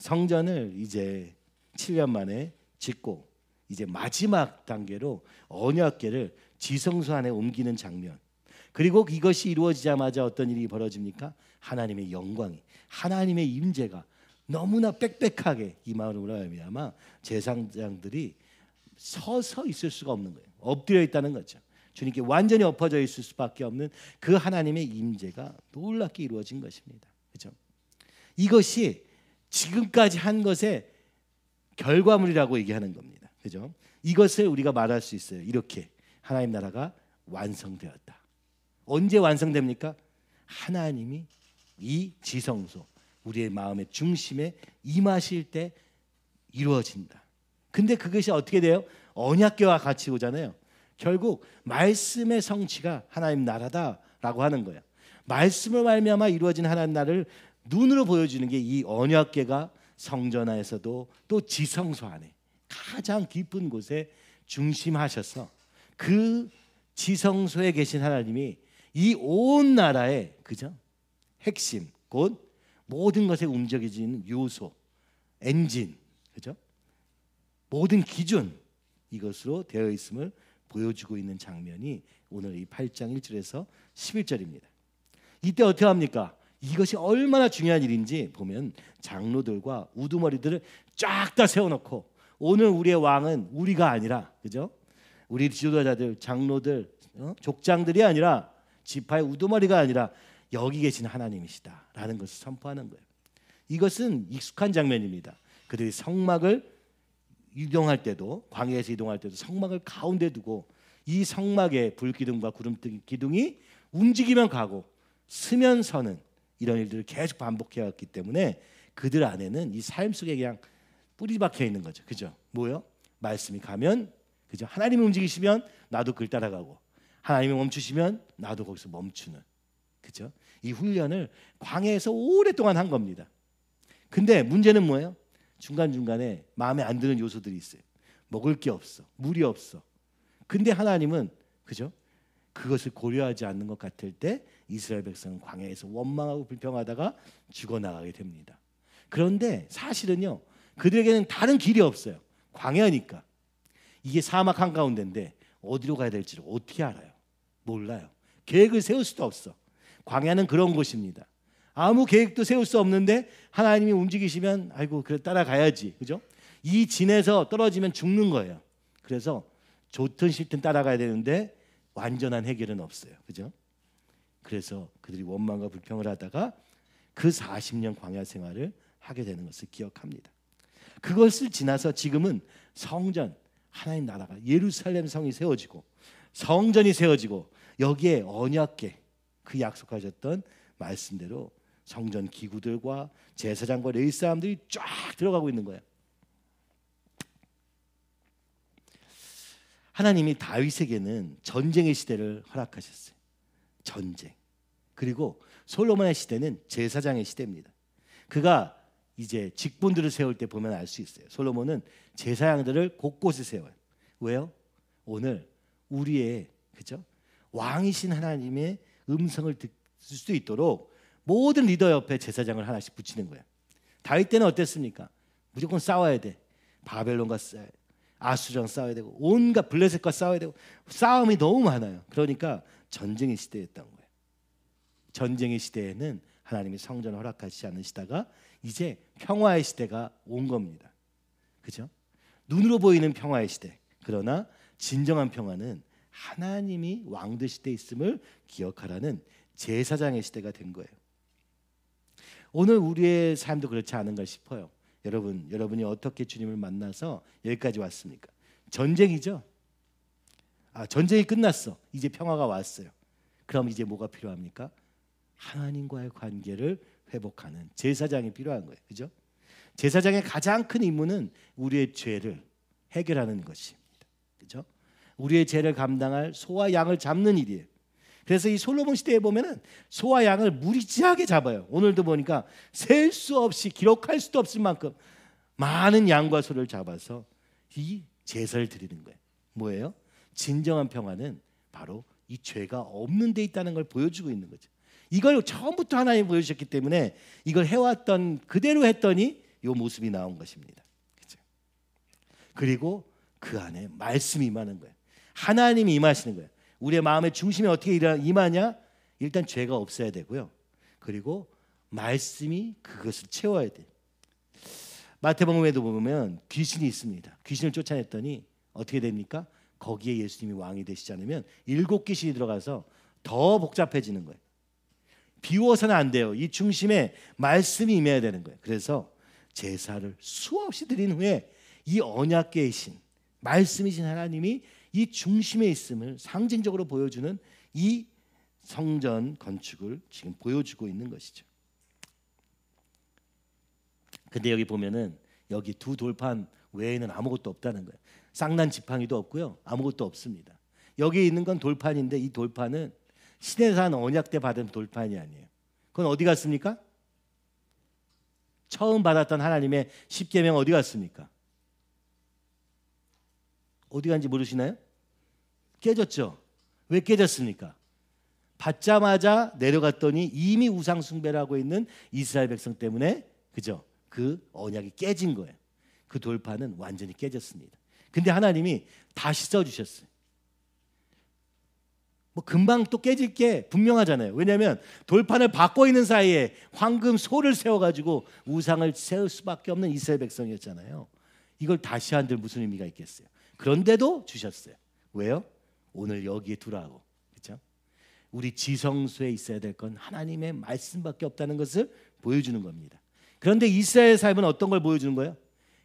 성전을 이제 7년 만에 짓고 이제 마지막 단계로 언약궤를 지성소 안에 옮기는 장면. 그리고 이것이 이루어지자마자 어떤 일이 벌어집니까? 하나님의 영광이, 하나님의 임재가 너무나 빽빽하게 임함으로 말미암아 제사장들이 서서 있을 수가 없는 거예요. 엎드려 있다는 거죠. 주님께 완전히 엎어져 있을 수밖에 없는 그 하나님의 임재가 놀랍게 이루어진 것입니다. 그렇죠? 이것이 지금까지 한 것의 결과물이라고 얘기하는 겁니다. 그죠? 이것을 우리가 말할 수 있어요. 이렇게 하나님 나라가 완성되었다. 언제 완성됩니까? 하나님이 이 지성소, 우리의 마음의 중심에 임하실 때 이루어진다. 근데 그것이 어떻게 돼요? 언약궤와 같이 오잖아요. 결국 말씀의 성취가 하나님 나라다라고 하는 거예요. 말씀을 말미암아 이루어진 하나님 나라를 눈으로 보여주는 게 이 언약궤가 성전 안에서도 또 지성소 안에 가장 깊은 곳에 중심하셔서 그 지성소에 계신 하나님이 이 온 나라의 그죠? 핵심, 곧 모든 것에 움직여지는 요소, 엔진, 그죠? 모든 기준, 이것으로 되어 있음을 보여주고 있는 장면이 오늘 이 8장 1절에서 11절입니다. 이때 어떻게 합니까? 이것이 얼마나 중요한 일인지 보면 장로들과 우두머리들을 쫙 다 세워놓고, 오늘 우리의 왕은 우리가 아니라, 그죠? 우리 지도자들, 장로들, 족장들이 아니라, 지파의 우두머리가 아니라 여기 계신 하나님이시다라는 것을 선포하는 거예요. 이것은 익숙한 장면입니다. 그들이 성막을 이동할 때도, 광야에서 이동할 때도 성막을 가운데 두고 이 성막의 불기둥과 구름 기둥이 움직이면 가고 서면 서는 이런 일들을 계속 반복해왔기 때문에 그들 안에는 이 삶 속에 그냥 뿌리 박혀 있는 거죠. 그죠? 뭐요? 말씀이 가면, 그죠? 하나님이 움직이시면 나도 그걸 따라가고, 하나님이 멈추시면 나도 거기서 멈추는, 그죠? 이 훈련을 광야에서 오랫동안 한 겁니다. 근데 문제는 뭐예요? 중간중간에 마음에 안 드는 요소들이 있어요. 먹을 게 없어, 물이 없어. 근데 하나님은, 그죠? 그것을 고려하지 않는 것 같을 때 이스라엘 백성은 광야에서 원망하고 불평하다가 죽어나가게 됩니다. 그런데 사실은요, 그들에게는 다른 길이 없어요. 광야니까. 이게 사막 한가운데인데 어디로 가야 될지를 어떻게 알아요? 몰라요. 계획을 세울 수도 없어. 광야는 그런 곳입니다. 아무 계획도 세울 수 없는데 하나님이 움직이시면 아이고 그래 따라가야지, 그죠? 이 진에서 떨어지면 죽는 거예요. 그래서 좋든 싫든 따라가야 되는데 완전한 해결은 없어요, 그죠? 그래서 그들이 원망과 불평을 하다가 그 40년 광야 생활을 하게 되는 것을 기억합니다. 그것을 지나서 지금은 성전, 하나님 나라가 예루살렘 성이 세워지고 성전이 세워지고 여기에 언약궤, 그 약속하셨던 말씀대로 성전 기구들과 제사장과 레위 사람들이 쫙 들어가고 있는 거예요. 하나님이 다윗에게는 전쟁의 시대를 허락하셨어요. 전쟁. 그리고 솔로몬의 시대는 제사장의 시대입니다. 그가 이제 직분들을 세울 때 보면 알 수 있어요. 솔로몬은 제사장들을 곳곳에 세워요. 왜요? 오늘 우리의, 그죠? 왕이신 하나님의 음성을 들을 수 있도록 모든 리더 옆에 제사장을 하나씩 붙이는 거예요. 다윗 때는 어땠습니까? 무조건 싸워야 돼. 바벨론과 싸워야 돼. 아수르랑 싸워야 되고 온갖 블레셋과 싸워야 되고 싸움이 너무 많아요. 그러니까 전쟁의 시대였던 거예요. 전쟁의 시대에는 하나님이 성전을 허락하시지 않으시다가 이제 평화의 시대가 온 겁니다. 그죠? 눈으로 보이는 평화의 시대. 그러나 진정한 평화는 하나님이 왕 되실 때 있음을 기억하라는 제사장의 시대가 된 거예요. 오늘 우리의 삶도 그렇지 않은가 싶어요. 여러분이 어떻게 주님을 만나서 여기까지 왔습니까? 전쟁이죠. 전쟁이 끝났어. 이제 평화가 왔어요. 그럼 이제 뭐가 필요합니까? 하나님과의 관계를 회복하는 제사장이 필요한 거예요. 그죠? 제사장의 가장 큰 임무는 우리의 죄를 해결하는 것입니다. 그죠? 우리의 죄를 감당할 소와 양을 잡는 일이에요. 그래서 이 솔로몬 시대에 보면은 소와 양을 무리지하게 잡아요. 오늘도 보니까 셀 수 없이 기록할 수도 없을 만큼 많은 양과 소를 잡아서 이 제사를 드리는 거예요. 뭐예요? 진정한 평화는 바로 이 죄가 없는 데 있다는 걸 보여주고 있는 거죠. 이걸 처음부터 하나님이 보여주셨기 때문에 이걸 해왔던 그대로 했더니 이 모습이 나온 것입니다. 그죠? 그리고 그 안에 말씀이 임하는 거예요. 하나님이 임하시는 거예요. 우리의 마음의 중심에 어떻게 임하냐? 일단 죄가 없어야 되고요. 그리고 말씀이 그것을 채워야 돼요. 마태복음에도 보면 귀신이 있습니다. 귀신을 쫓아냈더니 어떻게 됩니까? 거기에 예수님이 왕이 되시지 않으면 7 귀신이 들어가서 더 복잡해지는 거예요. 비워서는 안 돼요. 이 중심에 말씀이 임해야 되는 거예요. 그래서 제사를 수없이 드린 후에 이 언약궤의 신, 말씀이신 하나님이 이 중심에 있음을 상징적으로 보여주는 이 성전 건축을 지금 보여주고 있는 것이죠. 근데 여기 보면은 여기 2 돌판 외에는 아무것도 없다는 거예요. 쌍난 지팡이도 없고요. 아무것도 없습니다. 여기 있는 건 돌판인데 이 돌판은 시내산 언약 때 받은 돌판이 아니에요. 그건 어디 갔습니까? 처음 받았던 하나님의 10계명 어디 갔습니까? 어디 간지 모르시나요? 깨졌죠. 왜 깨졌습니까? 받자마자 내려갔더니 이미 우상 숭배를 하고 있는 이스라엘 백성 때문에, 그죠? 그 언약이 깨진 거예요. 그 돌판은 완전히 깨졌습니다. 근데 하나님이 다시 써주셨어요. 뭐 금방 또 깨질 게 분명하잖아요. 왜냐하면 돌판을 받고 있는 사이에 황금 소를 세워가지고 우상을 세울 수밖에 없는 이스라엘 백성이었잖아요. 이걸 다시 한들 무슨 의미가 있겠어요? 그런데도 주셨어요. 왜요? 오늘 여기에 두라고. 그렇죠? 우리 지성소에 있어야 될 건 하나님의 말씀밖에 없다는 것을 보여주는 겁니다. 그런데 이스라엘 삶은 어떤 걸 보여주는 거예요?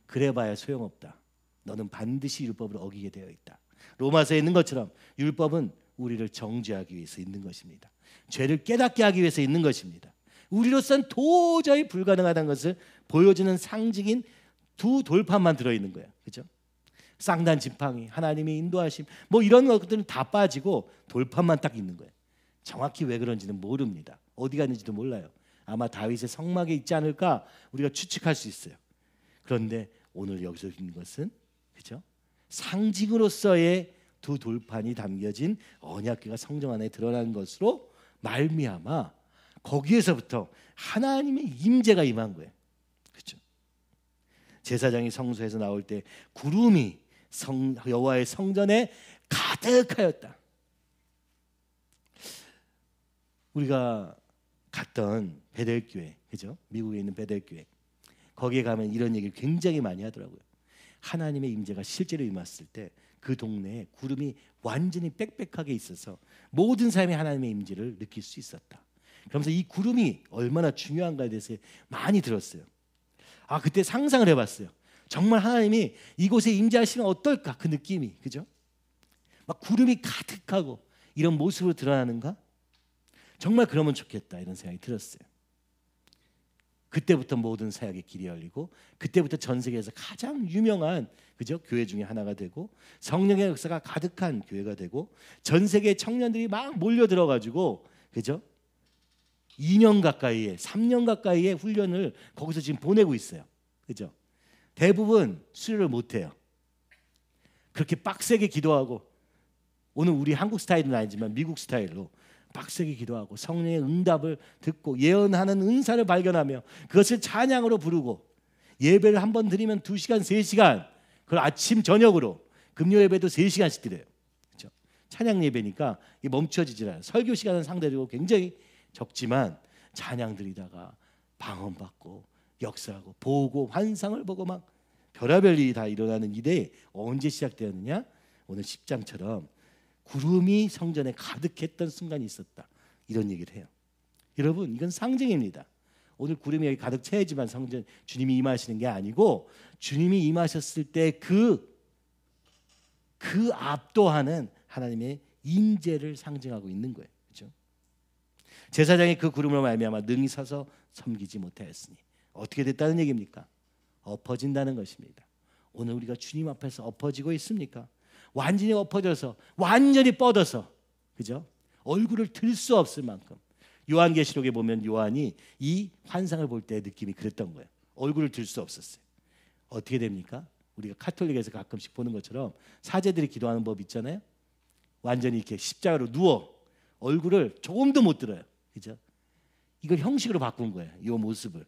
그래봐야 소용없다. 너는 반드시 율법을 어기게 되어 있다. 로마서에 있는 것처럼 율법은 우리를 정죄하기 위해서 있는 것입니다. 죄를 깨닫게 하기 위해서 있는 것입니다. 우리로서는 도저히 불가능하다는 것을 보여주는 상징인 2 돌판만 들어있는 거예요. 그렇죠? 쌍난 지팡이, 하나님의 인도하심, 뭐 이런 것들은 다 빠지고 돌판만 딱 있는 거예요. 정확히 왜 그런지는 모릅니다. 어디 갔는지도 몰라요. 아마 다윗의 성막에 있지 않을까 우리가 추측할 수 있어요. 그런데 오늘 여기서 있는 것은, 그렇죠? 상징으로서의 2 돌판이 담겨진 언약궤가 성전 안에 드러난 것으로 말미암아 거기에서부터 하나님의 임재가 임한 거예요. 그렇죠? 제사장이 성소에서 나올 때 구름이 여호와의 성전에 가득하였다. 우리가 갔던 베델교회, 그죠? 미국에 있는 베델교회, 거기에 가면 이런 얘기를 굉장히 많이 하더라고요. 하나님의 임재가 실제로 임했을 때 그 동네에 구름이 완전히 빽빽하게 있어서 모든 사람이 하나님의 임재를 느낄 수 있었다. 그러면서 이 구름이 얼마나 중요한가에 대해서 많이 들었어요. 그때 상상을 해봤어요. 정말 하나님이 이곳에 임재하시면 어떨까, 그 느낌이, 그죠? 막 구름이 가득하고 이런 모습으로 드러나는가? 정말 그러면 좋겠다, 이런 생각이 들었어요. 그때부터 모든 사역의 길이 열리고, 그때부터 전 세계에서 가장 유명한, 그죠? 교회 중에 하나가 되고, 성령의 역사가 가득한 교회가 되고, 전 세계 청년들이 막 몰려 들어가지고, 그죠? 2년 가까이에, 3년 가까이의 훈련을 거기서 지금 보내고 있어요. 그죠? 대부분 수료를 못해요. 그렇게 빡세게 기도하고, 오늘 우리 한국 스타일은 아니지만 미국 스타일로 빡세게 기도하고 성령의 응답을 듣고 예언하는 은사를 발견하며 그것을 찬양으로 부르고, 예배를 한번 드리면 2시간, 3시간, 그걸 아침 저녁으로, 금요 예배도 3시간씩 드려요. 그렇죠? 찬양 예배니까 멈춰지질 않아요. 설교 시간은 상대적으로 굉장히 적지만 찬양 드리다가 방언받고 역사하고 보고 환상을 보고 막 별의별 일이 다 일어나는 일에 언제 시작되었느냐? 오늘 10장처럼 구름이 성전에 가득했던 순간이 있었다, 이런 얘기를 해요. 여러분, 이건 상징입니다. 오늘 구름이 여기 가득 차야지만 성전 주님이 임하시는 게 아니고, 주님이 임하셨을 때 그 압도하는 하나님의 임재를 상징하고 있는 거예요. 그렇죠? 제사장이 그 구름으로 말미암아 능히 서서 섬기지 못하였으니 어떻게 됐다는 얘기입니까? 엎어진다는 것입니다. 오늘 우리가 주님 앞에서 엎어지고 있습니까? 완전히 엎어져서, 완전히 뻗어서, 그죠? 얼굴을 들 수 없을 만큼. 요한계시록에 보면 요한이 이 환상을 볼 때 느낌이 그랬던 거예요. 얼굴을 들 수 없었어요. 어떻게 됩니까? 우리가 카톨릭에서 가끔씩 보는 것처럼 사제들이 기도하는 법 있잖아요. 완전히 이렇게 십자가로 누워 얼굴을 조금도 못 들어요. 그죠? 이걸 형식으로 바꾼 거예요. 이 모습을.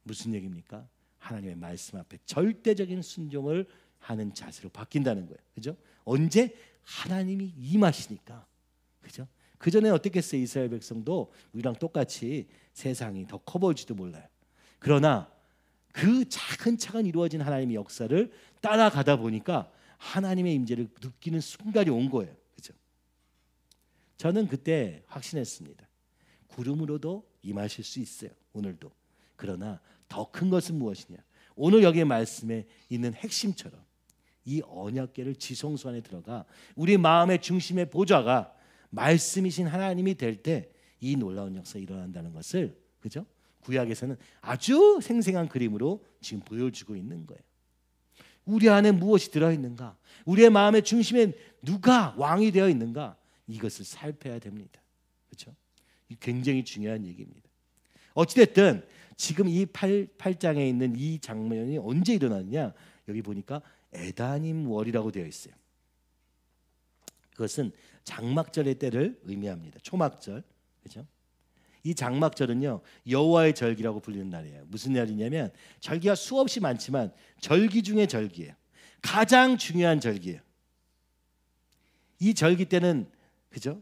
무슨 얘기입니까? 하나님의 말씀 앞에 절대적인 순종을 하는 자세로 바뀐다는 거예요. 그죠? 언제? 하나님이 임하시니까. 그죠? 그 전에 어땠겠어요? 이스라엘 백성도 우리랑 똑같이 세상이 더 커 보일지도 몰라요. 그러나 그 차근차근 이루어진 하나님의 역사를 따라가다 보니까 하나님의 임재를 느끼는 순간이 온 거예요. 그죠? 저는 그때 확신했습니다. 구름으로도 임하실 수 있어요. 오늘도. 그러나 더 큰 것은 무엇이냐? 오늘 여기의 말씀에 있는 핵심처럼 이 언약궤를 지성소 안에 들어가 우리 마음의 중심의 보좌가 말씀이신 하나님이 될 때 이 놀라운 역사가 일어난다는 것을, 그죠? 구약에서는 아주 생생한 그림으로 지금 보여주고 있는 거예요. 우리 안에 무엇이 들어있는가? 우리의 마음의 중심에 누가 왕이 되어 있는가? 이것을 살펴야 됩니다. 그렇죠? 이 굉장히 중요한 얘기입니다. 어찌됐든 지금 이 8장에 있는 이 장면이 언제 일어났느냐? 여기 보니까 에다님 월이라고 되어 있어요. 그것은 장막절의 때를 의미합니다. 초막절. 그렇죠? 이 장막절은요, 여호와의 절기라고 불리는 날이에요. 무슨 날이냐면 절기가 수없이 많지만 절기 중에 절기예요. 가장 중요한 절기예요. 이 절기 때는, 그죠?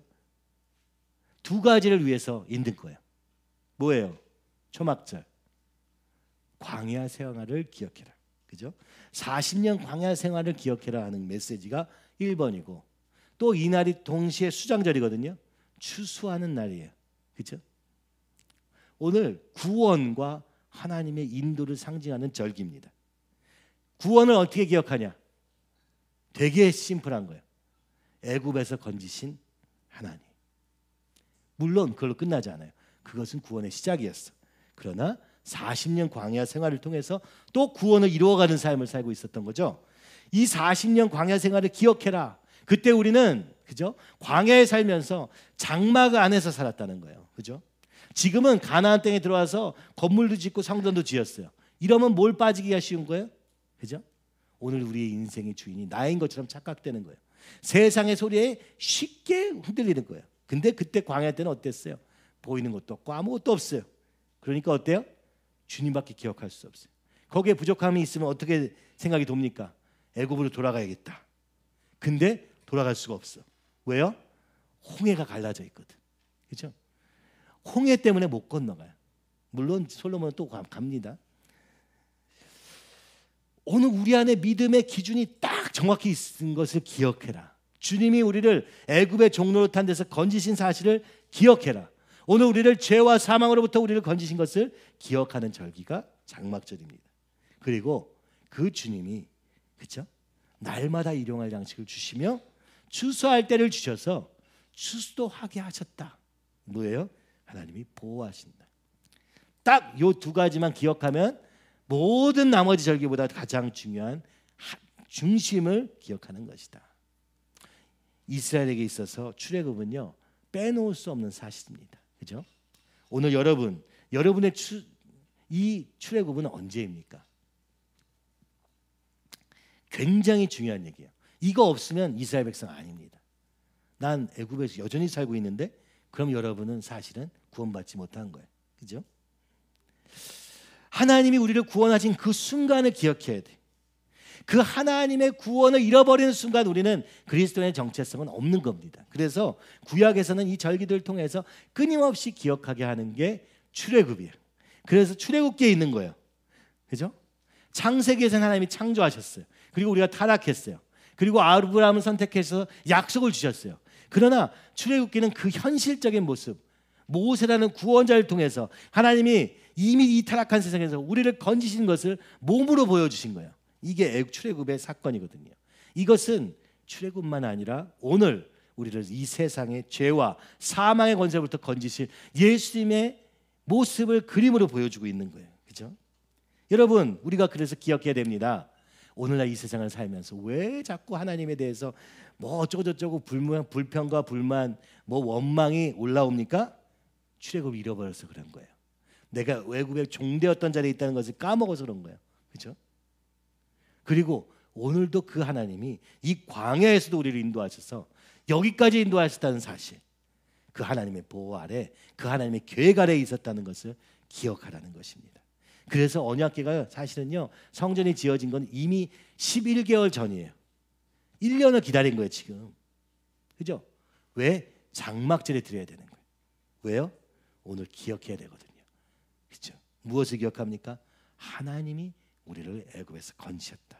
두 가지를 위해서 있는 거예요. 뭐예요? 초막절. 광야 생활을 기억해라. 그죠? 40년 광야 생활을 기억해라 하는 메시지가 1번이고, 또 이 날이 동시에 수장절이거든요. 추수하는 날이에요. 그죠? 오늘 구원과 하나님의 인도를 상징하는 절기입니다. 구원을 어떻게 기억하냐? 되게 심플한 거예요. 애굽에서 건지신 하나님. 물론 그걸로 끝나지 않아요. 그것은 구원의 시작이었어. 그러나 40년 광야 생활을 통해서 또 구원을 이루어가는 삶을 살고 있었던 거죠. 이 40년 광야 생활을 기억해라. 그때 우리는, 그죠? 광야에 살면서 장막 안에서 살았다는 거예요. 그죠? 지금은 가나안 땅에 들어와서 건물도 짓고 성전도 지었어요. 이러면 뭘 빠지기가 쉬운 거예요? 그죠? 오늘 우리의 인생의 주인이 나인 것처럼 착각되는 거예요. 세상의 소리에 쉽게 흔들리는 거예요. 근데 그때 광야 때는 어땠어요? 보이는 것도 없고 아무것도 없어요. 그러니까 어때요? 주님밖에 기억할 수 없어요. 거기에 부족함이 있으면 어떻게 생각이 돕니까? 애굽으로 돌아가야겠다. 근데 돌아갈 수가 없어. 왜요? 홍해가 갈라져 있거든. 그렇죠? 홍해 때문에 못 건너가요. 물론 솔로몬은 또 갑니다. 오늘 우리 안에 믿음의 기준이 딱 정확히 있는 것을 기억해라. 주님이 우리를 애굽의 종로로 탄 데서 건지신 사실을 기억해라. 오늘 우리를 죄와 사망으로부터 우리를 건지신 것을 기억하는 절기가 장막절입니다. 그리고 그 주님이, 그렇죠? 날마다 일용할 양식을 주시며 추수할 때를 주셔서 추수도 하게 하셨다. 뭐예요? 하나님이 보호하신다. 딱 요 두 가지만 기억하면 모든 나머지 절기보다 가장 중요한 중심을 기억하는 것이다. 이스라엘에게 있어서 출애굽은요, 빼놓을 수 없는 사실입니다. 그죠? 오늘 여러분의 이 출애굽은 언제입니까? 굉장히 중요한 얘기예요. 이거 없으면 이스라엘 백성 아닙니다. 난 애굽에서 여전히 살고 있는데 그럼 여러분은 사실은 구원받지 못한 거예요. 그죠? 하나님이 우리를 구원하신 그 순간을 기억해야 돼. 그 하나님의 구원을 잃어버리는 순간 우리는 그리스도의 정체성은 없는 겁니다. 그래서 구약에서는 이 절기들을 통해서 끊임없이 기억하게 하는 게 출애굽이에요. 그래서 출애굽기에 있는 거예요. 그죠? 창세기에서는 하나님이 창조하셨어요. 그리고 우리가 타락했어요. 그리고 아브라함을 선택해서 약속을 주셨어요. 그러나 출애굽기는 그 현실적인 모습, 모세라는 구원자를 통해서 하나님이 이미 이 타락한 세상에서 우리를 건지신 것을 몸으로 보여주신 거예요. 이게 출애굽의 사건이거든요. 이것은 출애굽만 아니라 오늘 우리를 이 세상의 죄와 사망의 권세로부터 건지실 예수님의 모습을 그림으로 보여주고 있는 거예요. 그죠? 여러분, 우리가 그래서 기억해야 됩니다. 오늘날 이 세상을 살면서 왜 자꾸 하나님에 대해서 뭐 어쩌고저쩌고 불평과 불만, 뭐 원망이 올라옵니까? 출애굽을 잃어버려서 그런 거예요. 내가 외국에 종되었던 자리에 있다는 것을 까먹어서 그런 거예요. 그렇죠? 그리고 오늘도 그 하나님이 이 광야에서도 우리를 인도하셔서 여기까지 인도하셨다는 사실, 그 하나님의 보호 아래, 그 하나님의 계획 아래에 있었다는 것을 기억하라는 것입니다. 그래서 언약궤가 사실은요, 성전이 지어진 건 이미 11개월 전이에요. 1년을 기다린 거예요 지금. 그죠? 왜? 장막절에 드려야 되는 거예요. 왜요? 오늘 기억해야 되거든요. 그죠? 무엇을 기억합니까? 하나님이 우리를 애굽에서 건지셨다.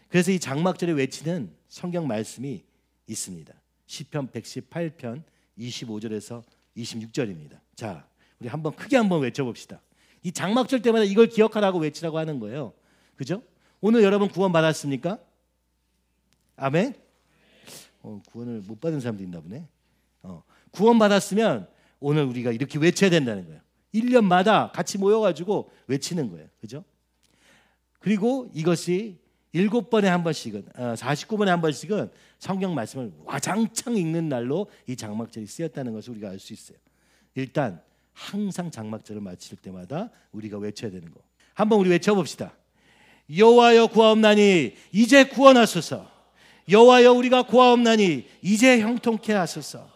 그래서 이 장막절에 외치는 성경 말씀이 있습니다. 시편 118편 25절에서 26절입니다. 자, 우리 한번 크게 한번 외쳐봅시다. 이 장막절 때마다 이걸 기억하라고 외치라고 하는 거예요. 그죠? 오늘 여러분 구원 받았습니까? 아멘? 구원을 못 받은 사람도 있나 보네. 구원 받았으면 오늘 우리가 이렇게 외쳐야 된다는 거예요. 1년마다 같이 모여가지고 외치는 거예요. 그죠? 그리고 이것이 7번에 한 번씩은 49번에 한 번씩은 성경 말씀을 와장창 읽는 날로 이 장막절이 쓰였다는 것을 우리가 알 수 있어요. 일단 항상 장막절을 마칠 때마다 우리가 외쳐야 되는 거. 한번 우리 외쳐봅시다. 여호와여 구하옵나니 이제 구원하소서. 여호와여 우리가 구하옵나니 이제 형통케 하소서.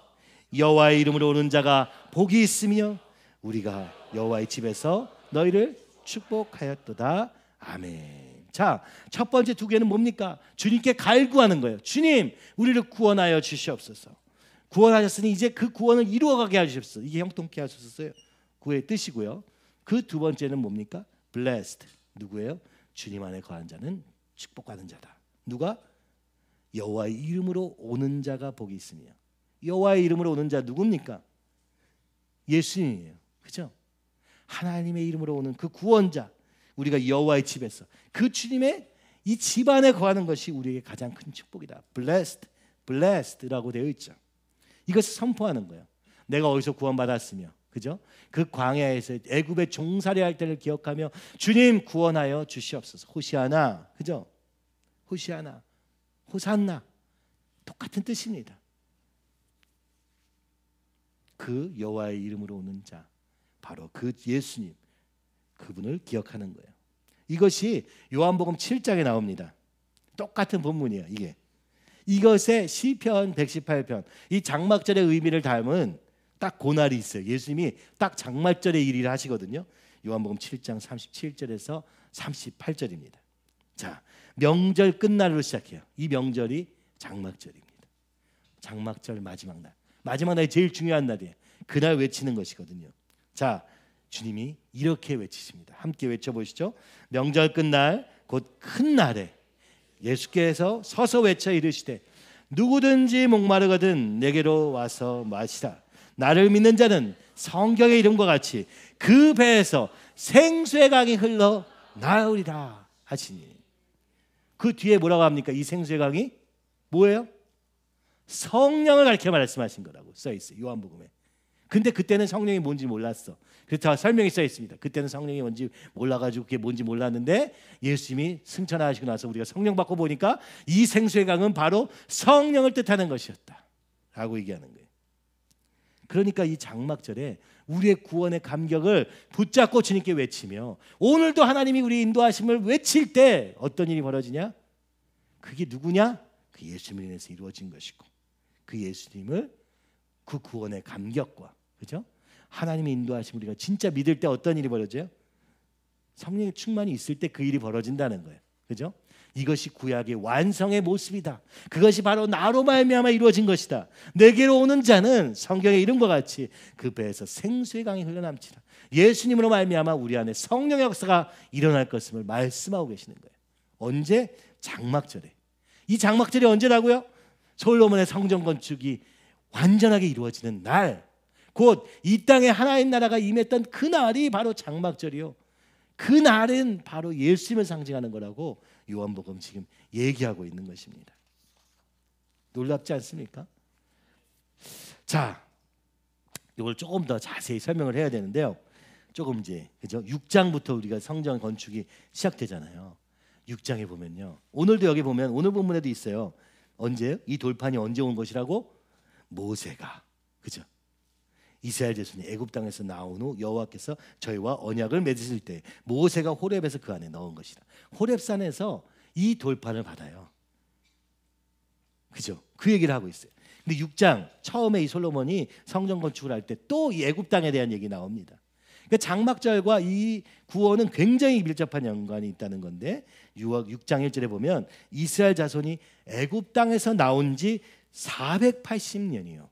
여호와의 이름으로 오는 자가 복이 있으며 우리가 여호와의 집에서 너희를 축복하였도다. 아멘. 자, 첫 번째 두 개는 뭡니까? 주님께 갈구하는 거예요. 주님, 우리를 구원하여 주시옵소서. 구원하셨으니 이제 그 구원을 이루어가게 하시옵소서. 이게 형통케 하소서요. 구의 뜻이고요. 그 두 번째는 뭡니까? blessed. 누구예요? 주님 안에 거한 자는 축복받은 자다. 누가? 여호와의 이름으로 오는 자가 복이 있으며. 여호와의 이름으로 오는 자 누굽니까? 예수님이에요. 그죠? 하나님의 이름으로 오는 그 구원자, 우리가 여호와의 집에서 그 주님의 이 집안에 거하는 것이 우리에게 가장 큰 축복이다. blessed, blessed라고 되어 있죠. 이것을 선포하는 거예요. 내가 어디서 구원받았으며, 그죠? 그 광야에서 애굽의 종살이 할 때를 기억하며 주님 구원하여 주시옵소서. 호시아나, 그죠? 호시아나, 호산나, 똑같은 뜻입니다. 그 여호와의 이름으로 오는 자, 바로 그 예수님, 그분을 기억하는 거예요. 이것이 요한복음 7장에 나옵니다. 똑같은 본문이에요. 이것에 시편 118편, 이 장막절의 의미를 담은 딱 그날이 있어요. 예수님이 딱 장막절의 일을 하시거든요. 요한복음 7장 37절에서 38절입니다. 자, 명절 끝날로 시작해요. 이 명절이 장막절입니다. 장막절 마지막 날, 마지막 날이 제일 중요한 날이에요. 그날 외치는 것이거든요. 자, 주님이 이렇게 외치십니다. 함께 외쳐보시죠. 명절 끝날 곧 큰 날에 예수께서 서서 외쳐 이르시되 누구든지 목마르거든 내게로 와서 마시라. 나를 믿는 자는 성경의 이름과 같이 그 배에서 생수의 강이 흘러 나으리라 하시니. 그 뒤에 뭐라고 합니까? 이 생수의 강이 뭐예요? 성령을 가리켜 말씀하신 거라고 써 있어요. 요한복음에. 근데 그때는 성령이 뭔지 몰랐어. 그래서 설명이 써 있습니다. 그때는 성령이 뭔지 몰라가지고 그게 뭔지 몰랐는데 예수님이 승천하시고 나서 우리가 성령 받고 보니까 이 생수의 강은 바로 성령을 뜻하는 것이었다 라고 얘기하는 거예요. 그러니까 이 장막절에 우리의 구원의 감격을 붙잡고 주님께 외치며 오늘도 하나님이 우리 인도하심을 외칠 때 어떤 일이 벌어지냐? 그게 누구냐? 그 예수님을 인해서 이루어진 것이고 그 예수님을 그 구원의 감격과, 그죠? 하나님의 인도하심 우리가 진짜 믿을 때 어떤 일이 벌어져요? 성령의 충만이 있을 때 그 일이 벌어진다는 거예요. 그죠? 이것이 구약의 완성의 모습이다. 그것이 바로 나로 말미암아 이루어진 것이다. 내게로 오는 자는 성경의 이름과 같이 그 배에서 생수의 강이 흘러남치라. 예수님으로 말미암아 우리 안에 성령의 역사가 일어날 것임을 말씀하고 계시는 거예요. 언제? 장막절에. 이 장막절이 언제라고요? 솔로몬의 성전 건축이 완전하게 이루어지는 날, 곧 이 땅에 하나님 나라가 임했던 그 날이 바로 장막절이요. 그 날은 바로 예수님을 상징하는 거라고 요한복음 지금 얘기하고 있는 것입니다. 놀랍지 않습니까? 자, 이걸 조금 더 자세히 설명을 해야 되는데요. 조금 이제 그죠? 6장부터 우리가 성전 건축이 시작되잖아요. 6장에 보면요. 오늘도 여기 보면 오늘 본문에도 있어요. 언제요? 이 돌판이 언제 온 것이라고? 모세가, 그죠? 이스라엘 자손이 애굽 땅에서 나온 후 여호와께서 저희와 언약을 맺으실 때 모세가 호렙에서 그 안에 넣은 것이다. 호렙산에서 이 돌판을 받아요. 그죠? 그 얘기를 하고 있어요. 근데 6장 처음에 이 솔로몬이 성전 건축을 할 때 또 이 애굽 땅에 대한 얘기 나옵니다. 그러니까 장막절과 이 구원은 굉장히 밀접한 연관이 있다는 건데 6장 1절에 보면 이스라엘 자손이 애굽 땅에서 나온 지 480년이요.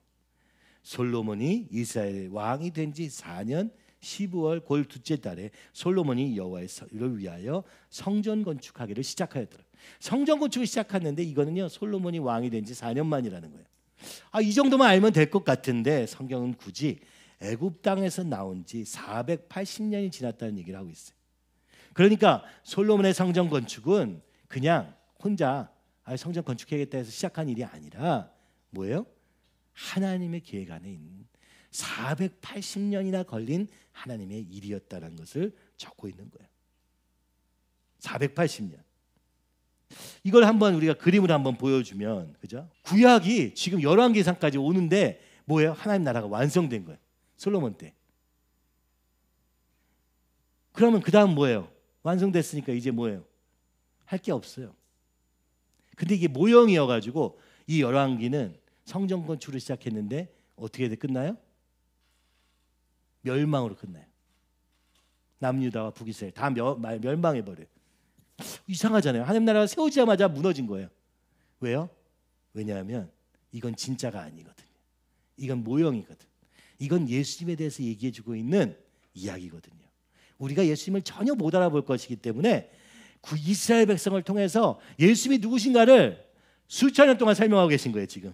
솔로몬이 이스라엘 왕이 된 지 4년 12월 골 둘째 달에 솔로몬이 여호와의 를 위하여 성전 건축하기를 시작하였더라. 성전 건축을 시작했는데 이거는요 솔로몬이 왕이 된 지 4년 만이라는 거예요. 이 정도만 알면 될 것 같은데 성경은 굳이 애굽 땅에서 나온 지 480년이 지났다는 얘기를 하고 있어요. 그러니까 솔로몬의 성전 건축은 그냥 혼자 성전 건축해야겠다 해서 시작한 일이 아니라 뭐예요? 하나님의 계획 안에 있는 480년이나 걸린 하나님의 일이었다는 것을 적고 있는 거예요. 480년. 이걸 한번 우리가 그림을 한번 보여주면, 그죠? 구약이 지금 열왕기상까지 오는데 뭐예요? 하나님 나라가 완성된 거예요. 솔로몬 때. 그러면 그 다음 뭐예요? 완성됐으니까 이제 뭐예요? 할 게 없어요. 근데 이게 모형이어가지고 이 열왕기는 성전 건축을 시작했는데 어떻게 끝나요? 멸망으로 끝나요. 남유다와 북이스라엘 다 멸망해버려요. 이상하잖아요. 하나님 나라가 세워지자마자 무너진 거예요. 왜요? 왜냐하면 이건 진짜가 아니거든요. 이건 모형이거든. 이건 예수님에 대해서 얘기해주고 있는 이야기거든요. 우리가 예수님을 전혀 못 알아볼 것이기 때문에 그 이스라엘 백성을 통해서 예수님이 누구신가를 수천 년 동안 설명하고 계신 거예요. 지금.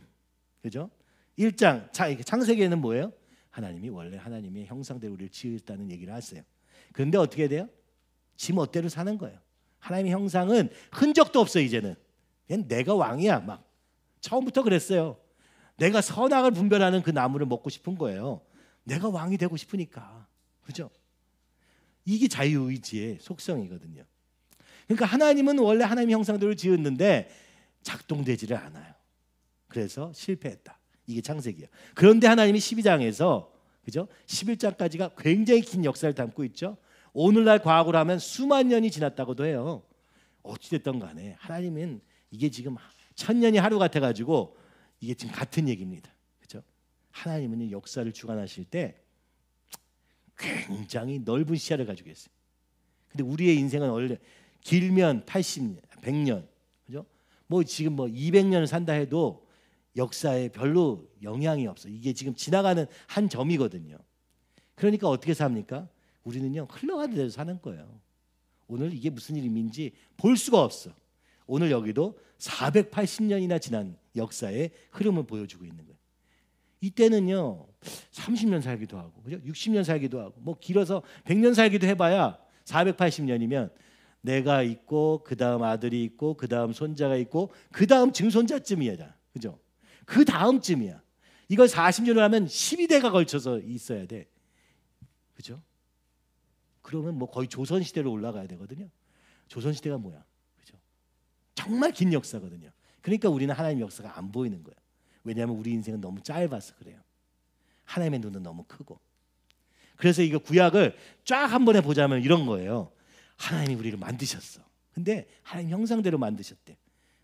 그죠? 1장 창세기에는 뭐예요? 하나님이 원래 하나님의 형상대로 우리를 지으셨다는 얘기를 하세요. 그런데 어떻게 돼요? 지 멋대로 사는 거예요. 하나님의 형상은 흔적도 없어요. 이제는 그냥 내가 왕이야. 막 처음부터 그랬어요. 내가 선악을 분별하는 그 나무를 먹고 싶은 거예요. 내가 왕이 되고 싶으니까. 그죠? 이게 자유의지의 속성이거든요. 그러니까 하나님은 원래 하나님의 형상대로 지었는데 작동되지를 않아요. 그래서 실패했다. 이게 창세기예요. 그런데 하나님이 12장에서 그죠? 11장까지가 굉장히 긴 역사를 담고 있죠. 오늘날 과학으로 하면 수만 년이 지났다고도 해요. 어찌됐든 간에 하나님은 이게 지금 1000년이 하루 같아가지고 이게 지금 같은 얘기입니다. 그죠? 하나님은 역사를 주관하실 때 굉장히 넓은 시야를 가지고 계세요. 근데 우리의 인생은 원래 길면 80년, 100년, 그죠? 뭐 지금 뭐 200년을 산다 해도 역사에 별로 영향이 없어. 이게 지금 지나가는 한 점이거든요. 그러니까 어떻게 삽니까? 우리는요 흘러가는 대로 사는 거예요. 오늘 이게 무슨 일인지 볼 수가 없어. 오늘 여기도 480년이나 지난 역사의 흐름을 보여주고 있는 거예요. 이때는요 30년 살기도 하고 그죠? 60년 살기도 하고 뭐 길어서 100년 살기도 해봐야 480년이면 내가 있고 그 다음 아들이 있고 그 다음 손자가 있고 그 다음 증손자쯤이야. 그죠? 그 다음쯤이야. 이걸 40년을 하면 12대가 걸쳐서 있어야 돼. 그죠? 그러면 뭐 거의 조선시대로 올라가야 되거든요. 조선시대가 뭐야? 그죠? 정말 긴 역사거든요. 그러니까 우리는 하나님의 역사가 안 보이는 거예요. 왜냐하면 우리 인생은 너무 짧아서 그래요. 하나님의 눈은 너무 크고. 그래서 이거 구약을 쫙 한 번에 보자면 이런 거예요. 하나님이 우리를 만드셨어. 근데 하나님 형상대로 만드셨대.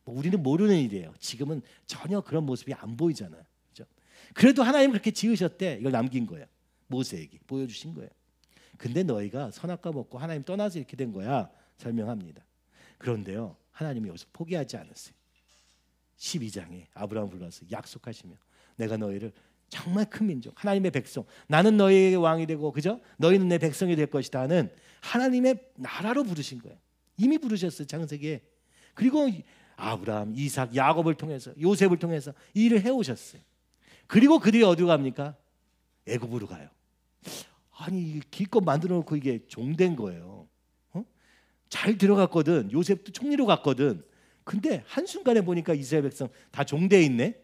뭐 우리는 모르는 일이에요. 지금은 전혀 그런 모습이 안 보이잖아요. 그렇죠? 그래도 하나님 그렇게 지으셨대. 이걸 남긴 거예요. 모세에게 보여주신 거예요. 근데 너희가 선악과 먹고 하나님 떠나서 이렇게 된 거야. 설명합니다. 그런데요. 하나님이 여기서 포기하지 않았어요. 12장에 아브라함 불러서 약속하시며 내가 너희를 정말 큰 민족 하나님의 백성 나는 너희에게 왕이 되고 그죠? 너희는 내 백성이 될 것이다 하는 하나님의 나라로 부르신 거예요. 이미 부르셨어요. 창세기에. 그리고 아브라함, 이삭, 야곱을 통해서 요셉을 통해서 이 일을 해오셨어요. 그리고 그들이 어디로 갑니까? 애굽으로 가요. 아니 기껏 만들어 놓고 이게 종된 거예요. 잘 들어갔거든. 요셉도 총리로 갔거든. 근데 한순간에 보니까 이스라엘 백성 다 종되어 있네.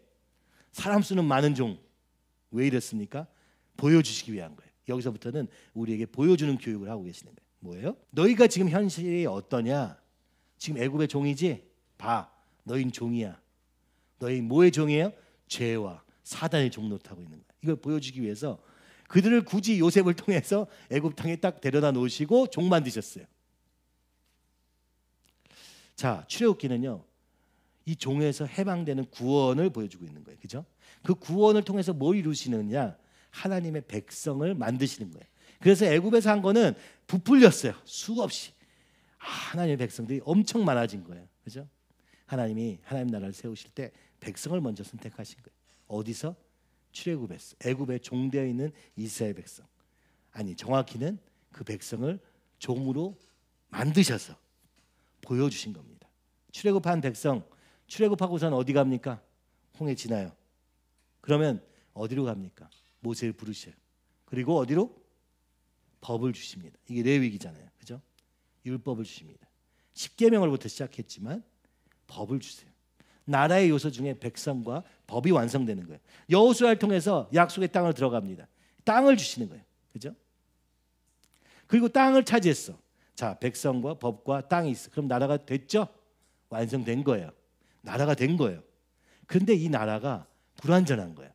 사람 수는 많은 종. 왜 이랬습니까? 보여주시기 위한 거예요. 여기서부터는 우리에게 보여주는 교육을 하고 계시는 거예요. 뭐예요? 너희가 지금 현실이 어떠냐? 지금 애굽의 종이지? 봐. 너희는 종이야. 너희 뭐의 종이에요? 죄와 사단의 종 노릇하고 있는 거예요. 이걸 보여주기 위해서 그들을 굳이 요셉을 통해서 애굽 땅에 딱 데려다 놓으시고 종 만드셨어요. 자, 출애굽기는요. 이 종에서 해방되는 구원을 보여주고 있는 거예요. 그죠? 그 구원을 통해서 뭘 이루시느냐? 하나님의 백성을 만드시는 거예요. 그래서 애굽에서 한 거는 부풀렸어요. 수없이. 하나님의 백성들이 엄청 많아진 거예요. 그죠? 하나님이 하나님 나라를 세우실 때 백성을 먼저 선택하신 거예요. 어디서? 출애굽에서. 애굽에 종되어 있는 이스라엘 백성. 아니, 정확히는 그 백성을 종으로 만드셔서 보여주신 겁니다. 출애굽한 백성, 출애굽하고선 어디 갑니까? 홍해 지나요. 그러면 어디로 갑니까? 모세를 부르셔요. 그리고 어디로? 법을 주십니다. 이게 레위기잖아요. 그죠? 율법을 주십니다. 10계명으로부터 시작했지만 법을 주세요. 나라의 요소 중에 백성과 법이 완성되는 거예요. 여호수아를 통해서 약속의 땅을 들어갑니다. 땅을 주시는 거예요. 그죠? 그리고 땅을 차지했어. 자, 백성과 법과 땅이 있어. 그럼 나라가 됐죠? 완성된 거예요. 나라가 된 거예요. 그런데 이 나라가 불완전한 거예요.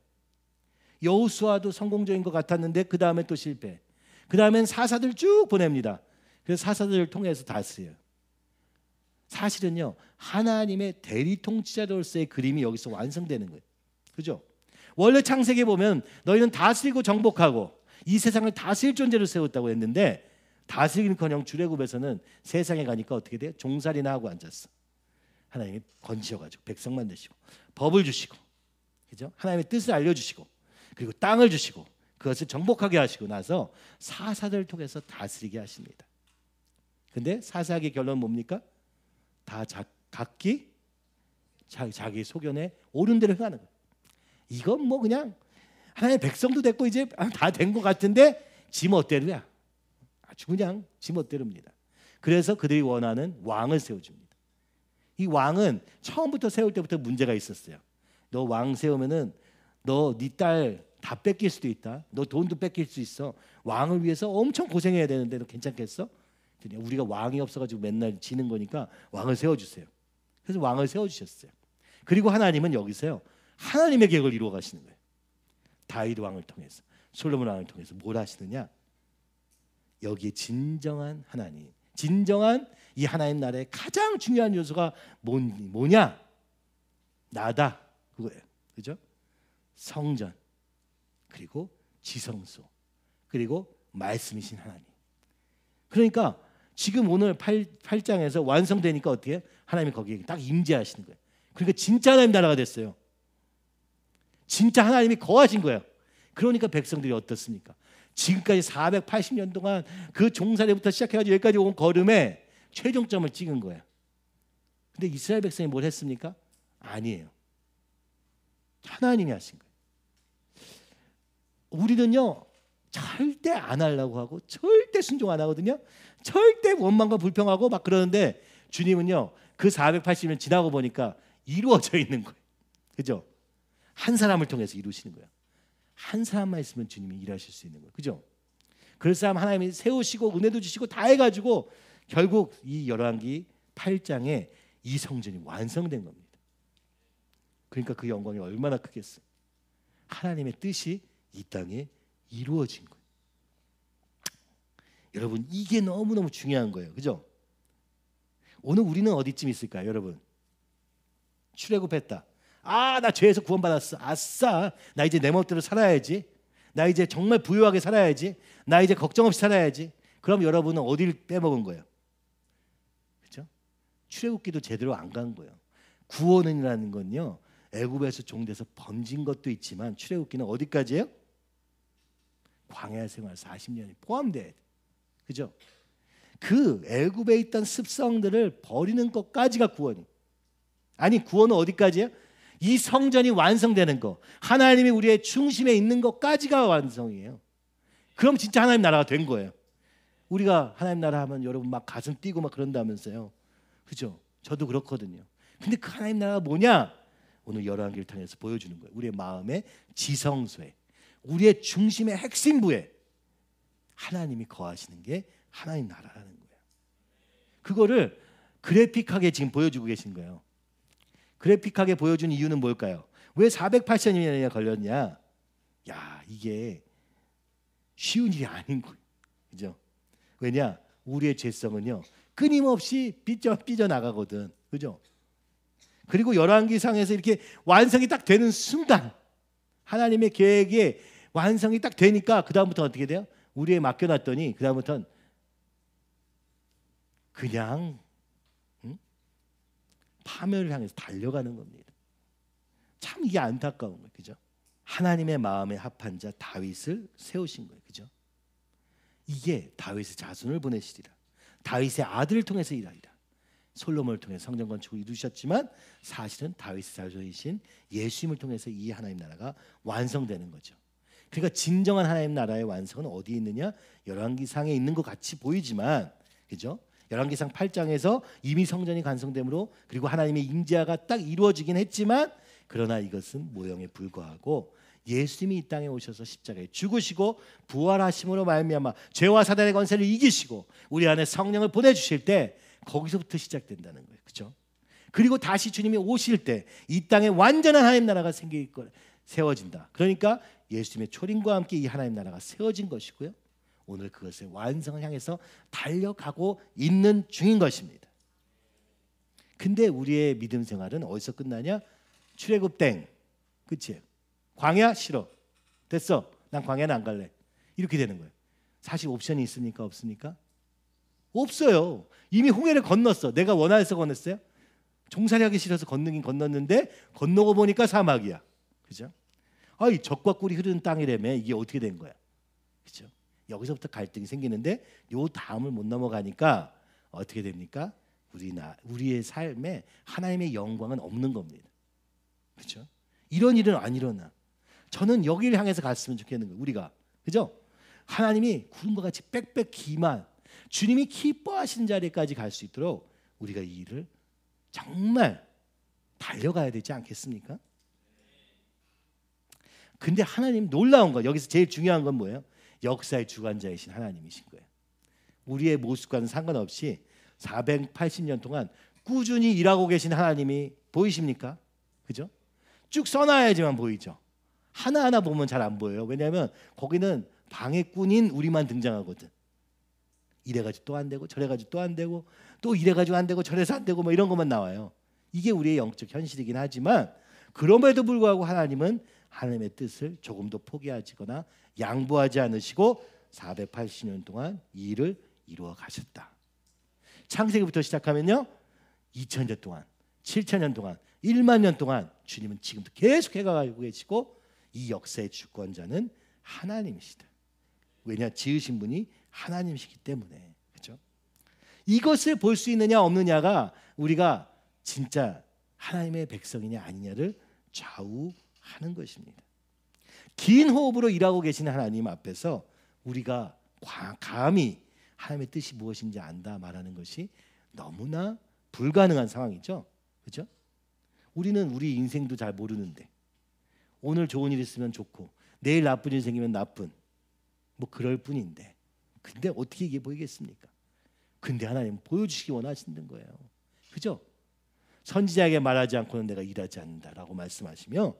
여호수아도 성공적인 것 같았는데 그 다음에 또 실패. 그 다음엔 사사들 쭉 보냅니다. 그래서 사사들을 통해서 다스려요. 사실은요, 하나님의 대리 통치자로서의 그림이 여기서 완성되는 거예요. 그죠? 원래 창세기에 보면 너희는 다스리고 정복하고 이 세상을 다스릴 존재로 세웠다고 했는데, 다스리기는커녕 출애굽에서는 세상에 가니까 어떻게 돼요? 종살이나 하고 앉았어. 하나님이 건지셔가지고 백성만 되시고 법을 주시고, 그죠? 하나님의 뜻을 알려주시고, 그리고 땅을 주시고 그것을 정복하게 하시고 나서 사사들을 통해서 다스리게 하십니다. 근데 사사의 결론은 뭡니까? 다 각기 자기 소견에 옳은 대로 행하는 거예요. 이건 뭐 그냥 하나님의 백성도 됐고 이제 다 된 것 같은데 지 멋대로야. 아주 그냥 지 멋대로입니다. 그래서 그들이 원하는 왕을 세워줍니다. 이 왕은 처음부터 세울 때부터 문제가 있었어요. 너 왕 세우면은 너 네 딸 다 뺏길 수도 있다. 너 돈도 뺏길 수 있어. 왕을 위해서 엄청 고생해야 되는데 너 괜찮겠어? 우리가 왕이 없어가지고 맨날 지는 거니까 왕을 세워주세요. 그래서 왕을 세워주셨어요. 그리고 하나님은 여기서요, 하나님의 계획을 이루어 가시는 거예요. 다윗 왕을 통해서, 솔로몬 왕을 통해서 뭘 하시느냐? 여기에 진정한 하나님, 진정한 이 하나님 나라의 가장 중요한 요소가 뭐냐? 나다, 그거예요. 그죠? 성전, 그리고 지성소, 그리고 말씀이신 하나님. 그러니까 지금 오늘 8장에서 완성되니까 어떻게 해요? 하나님이 거기에 딱 임재하시는 거예요. 그러니까 진짜 하나님 나라가 됐어요. 진짜 하나님이 거하신 거예요. 그러니까 백성들이 어떻습니까? 지금까지 480년 동안 그 종살이부터 시작해가지고 여기까지 온 걸음에 최종점을 찍은 거예요. 근데 이스라엘 백성이 뭘 했습니까? 아니에요. 하나님이 하신 거예요. 우리는요, 절대 안 하려고 하고 절대 순종 안 하거든요. 절대 원망과 불평하고 막 그러는데 주님은요, 그 480년 지나고 보니까 이루어져 있는 거예요. 그죠? 한 사람을 통해서 이루시는 거예요. 한 사람만 있으면 주님이 일하실 수 있는 거예요. 그죠? 그럴 사람 하나님이 세우시고 은혜도 주시고 다 해가지고 결국 이 열왕기 8장에 이 성전이 완성된 겁니다. 그러니까 그 영광이 얼마나 크겠어요. 하나님의 뜻이 이 땅에 이루어진 거예요. 여러분, 이게 너무너무 중요한 거예요. 그죠? 오늘 우리는 어디쯤 있을까요, 여러분? 출애굽했다. 나 죄에서 구원받았어. 아싸, 나 이제 내 멋대로 살아야지. 나 이제 정말 부유하게 살아야지. 나 이제 걱정 없이 살아야지. 그럼 여러분은 어디를 빼먹은 거예요? 그렇죠? 출애굽기도 제대로 안 간 거예요. 구원이라는 건요, 애굽에서 종돼서 번진 것도 있지만 출애굽기는 어디까지예요? 광야 생활 40년이 포함돼야 돼. 그죠? 그 애굽에 있던 습성들을 버리는 것까지가 구원이. 아니, 구원은 어디까지예요? 이 성전이 완성되는 거, 하나님이 우리의 중심에 있는 것까지가 완성이에요. 그럼 진짜 하나님 나라가 된 거예요. 우리가 하나님 나라 하면 여러분 막 가슴 뛰고 막 그런다면서요. 그죠? 저도 그렇거든요. 근데 그 하나님 나라가 뭐냐? 오늘 열왕기를 통해서 보여주는 거예요. 우리의 마음의 지성소에, 우리의 중심의 핵심부에 하나님이 거하시는 게 하나님 나라라는 거예요. 그거를 그래픽하게 지금 보여주고 계신 거예요. 그래픽하게 보여준 이유는 뭘까요? 왜 480년이나 걸렸냐? 야, 이게 쉬운 일이 아닌 거예요. 그죠? 왜냐? 우리의 죄성은요, 끊임없이 삐져나가거든. 그죠? 그리고 열왕기상에서 이렇게 완성이 딱 되는 순간, 하나님의 계획에 완성이 딱 되니까 그 다음부터 어떻게 돼요? 우리에 맡겨놨더니 그 다음부터는 그냥 파멸을 향해서 달려가는 겁니다. 참 이게 안타까운 거예요. 그죠? 하나님의 마음에 합한 자 다윗을 세우신 거예요. 그죠? 이게 다윗의 자손을 보내시리라. 다윗의 아들을 통해서 일하리라. 솔로몬을 통해 성전 건축을 이루셨지만 사실은 다윗의 자손이신 예수님을 통해서 이 하나님 나라가 완성되는 거죠. 그러니까 진정한 하나님 나라의 완성은 어디에 있느냐? 열왕기상에 있는 것 같이 보이지만, 그죠? 열왕기상 8장에서 이미 성전이 완성됨으로 그리고 하나님의 임재가 딱 이루어지긴 했지만, 그러나 이것은 모형에 불과하고 예수님이 이 땅에 오셔서 십자가에 죽으시고 부활하심으로 말미암아 죄와 사단의 권세를 이기시고 우리 안에 성령을 보내주실 때 거기서부터 시작된다는 거예요. 그렇죠? 그리고 다시 주님이 오실 때 이 땅에 완전한 하나님 나라가 세워진다. 그러니까 예수님의 초림과 함께 이 하나님 나라가 세워진 것이고요. 오늘 그것의 완성을 향해서 달려가고 있는 중인 것입니다. 근데 우리의 믿음 생활은 어디서 끝나냐? 출애굽 땡, 그치? 광야 싫어, 됐어, 난 광야는 안 갈래, 이렇게 되는 거예요. 사실 옵션이 있습니까? 없습니까? 없어요. 이미 홍해를 건넜어. 내가 원하여서 건넜어요? 종살이 하기 싫어서 건너긴 건넜는데 건너고 보니까 사막이야. 그죠? 아이 적과 꿀이 흐르는 땅이라며 이게 어떻게 된 거야? 그죠? 여기서부터 갈등이 생기는데 요 다음을 못 넘어가니까 어떻게 됩니까? 우리의 삶에 하나님의 영광은 없는 겁니다. 그렇죠? 이런 일은 안 일어나. 저는 여기를 향해서 갔으면 좋겠는 거예요. 우리가, 그죠? 하나님이 구름과 같이 빽빽 기만 주님이 기뻐하시는 자리까지 갈 수 있도록 우리가 이 일을 정말 달려가야 되지 않겠습니까? 근데 하나님 놀라운 거, 여기서 제일 중요한 건 뭐예요? 역사의 주관자이신 하나님이신 거예요. 우리의 모습과는 상관없이 480년 동안 꾸준히 일하고 계신 하나님이 보이십니까? 그죠? 쭉 써놔야지만 보이죠. 하나하나 보면 잘 안 보여요. 왜냐하면 거기는 방해꾼인 우리만 등장하거든. 이래가지고 또 안 되고 저래가지고 또 안 되고 또 이래가지고 안 되고 저래서 안 되고 뭐 이런 것만 나와요. 이게 우리의 영적 현실이긴 하지만 그럼에도 불구하고 하나님은 하나님의 뜻을 조금도 포기하시거나 양보하지 않으시고 480년 동안 이 일을 이루어 가셨다. 창세기부터 시작하면요 2000년 동안 7000년 동안 1만 년 동안 주님은 지금도 계속 해가고 계시고 이 역사의 주권자는 하나님이시다. 왜냐? 지으신 분이 하나님이시기 때문에. 그렇죠? 이것을 볼 수 있느냐 없느냐가 우리가 진짜 하나님의 백성이냐 아니냐를 좌우하는 것입니다. 긴 호흡으로 일하고 계신 하나님 앞에서 우리가 감히 하나님의 뜻이 무엇인지 안다 말하는 것이 너무나 불가능한 상황이죠. 그렇죠? 우리는 우리 인생도 잘 모르는데 오늘 좋은 일 있으면 좋고 내일 나쁜 일 생기면 나쁜 뭐 그럴 뿐인데 근데 어떻게 이게 보이겠습니까? 근데 하나님 보여주시기 원하시는 거예요. 그죠? 선지자에게 말하지 않고는 내가 일하지 않는다라고 말씀하시며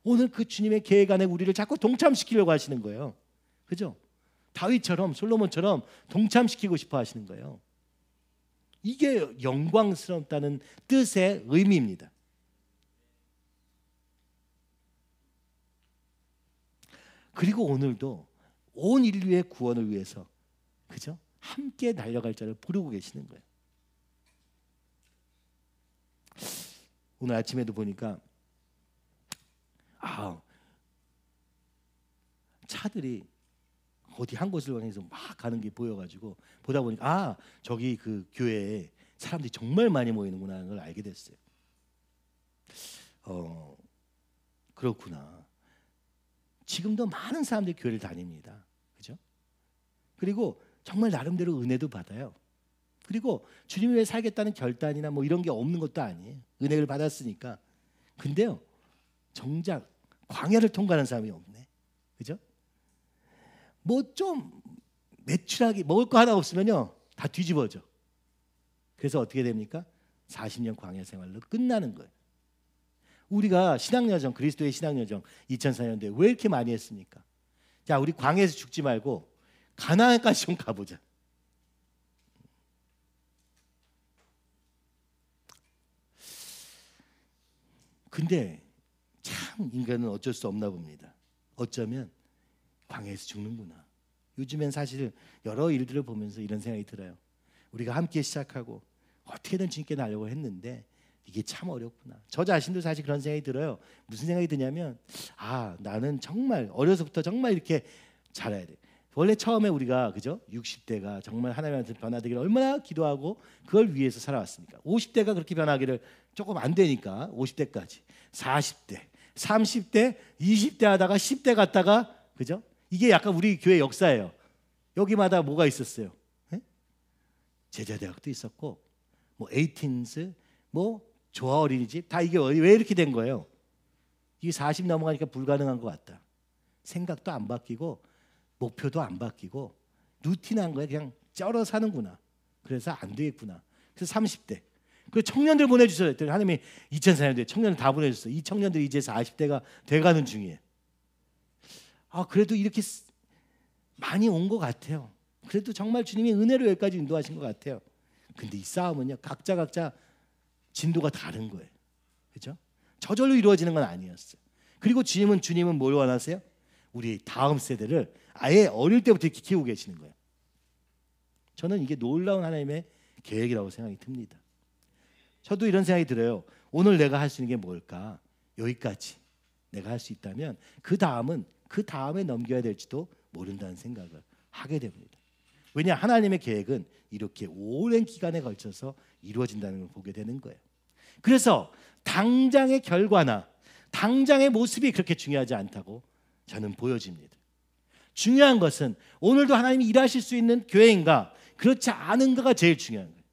오늘 그 주님의 계획 안에 우리를 자꾸 동참시키려고 하시는 거예요. 그죠? 다윗처럼 솔로몬처럼 동참시키고 싶어 하시는 거예요. 이게 영광스럽다는 뜻의 의미입니다. 그리고 오늘도 온 인류의 구원을 위해서 그죠? 함께 달려갈 자를 부르고 계시는 거예요. 오늘 아침에도 보니까 차들이 어디 한 곳을 향해서 막 가는 게 보여가지고 보다 보니까 저기 그 교회에 사람들이 정말 많이 모이는구나 하는 걸 알게 됐어요. 그렇구나. 지금도 많은 사람들이 교회를 다닙니다. 그죠? 그리고 정말 나름대로 은혜도 받아요. 그리고 주님 위해 살겠다는 결단이나 뭐 이런 게 없는 것도 아니에요. 은혜를 받았으니까. 근데요, 정작 광야를 통과하는 사람이 없네. 그죠? 뭐 좀 매출하게 먹을 거 하나 없으면요, 다 뒤집어져. 그래서 어떻게 됩니까? 40년 광야 생활로 끝나는 거예요. 우리가 신앙여정, 그리스도의 신앙여정 2004년도에 왜 이렇게 많이 했습니까? 자, 우리 광야에서 죽지 말고 가나안까지 좀 가보자. 근데 참 인간은 어쩔 수 없나 봅니다. 어쩌면 광야에서 죽는구나. 요즘엔 사실 여러 일들을 보면서 이런 생각이 들어요. 우리가 함께 시작하고 어떻게든 주님께 나려고 했는데 이게 참 어렵구나. 저 자신도 사실 그런 생각이 들어요. 무슨 생각이 드냐면 나는 정말 어려서부터 정말 이렇게 잘해야 돼. 원래 처음에 우리가 그죠? 60대가 정말 하나님한테 변화되기를 얼마나 기도하고 그걸 위해서 살아왔습니까? 50대가 그렇게 변하기를 조금 안 되니까 50대까지 40대, 30대, 20대 하다가 10대 갔다가 그죠? 이게 약간 우리 교회 역사예요. 여기마다 뭐가 있었어요? 네? 제자대학도 있었고 뭐 에이틴스, 뭐 조화 어린이집 다 이게 왜 이렇게 된 거예요? 이게 40 넘어가니까 불가능한 것 같다. 생각도 안 바뀌고 목표도 안 바뀌고 루틴한 거에 그냥 쩔어 사는구나. 그래서 안 되겠구나. 그래서 30대. 그 청년들 보내주세요. 하나님이 2004년도에 청년을 다 보내줬어요. 이 청년들이 이제 40대가 돼가는 중이에요. 그래도 이렇게 많이 온 것 같아요. 그래도 정말 주님이 은혜로 여기까지 인도하신 것 같아요. 근데 이 싸움은요, 각자 진도가 다른 거예요. 그렇죠? 저절로 이루어지는 건 아니었어요. 그리고 주님은 뭘 원하세요? 우리 다음 세대를 아예 어릴 때부터 이렇게 키우고 계시는 거예요. 저는 이게 놀라운 하나님의 계획이라고 생각이 듭니다. 저도 이런 생각이 들어요. 오늘 내가 할 수 있는 게 뭘까? 여기까지 내가 할 수 있다면 그 다음에 넘겨야 될지도 모른다는 생각을 하게 됩니다. 왜냐? 하나님의 계획은 이렇게 오랜 기간에 걸쳐서 이루어진다는 걸 보게 되는 거예요. 그래서 당장의 결과나 당장의 모습이 그렇게 중요하지 않다고 저는 보여집니다. 중요한 것은 오늘도 하나님이 일하실 수 있는 교회인가 그렇지 않은가가 제일 중요한 거예요.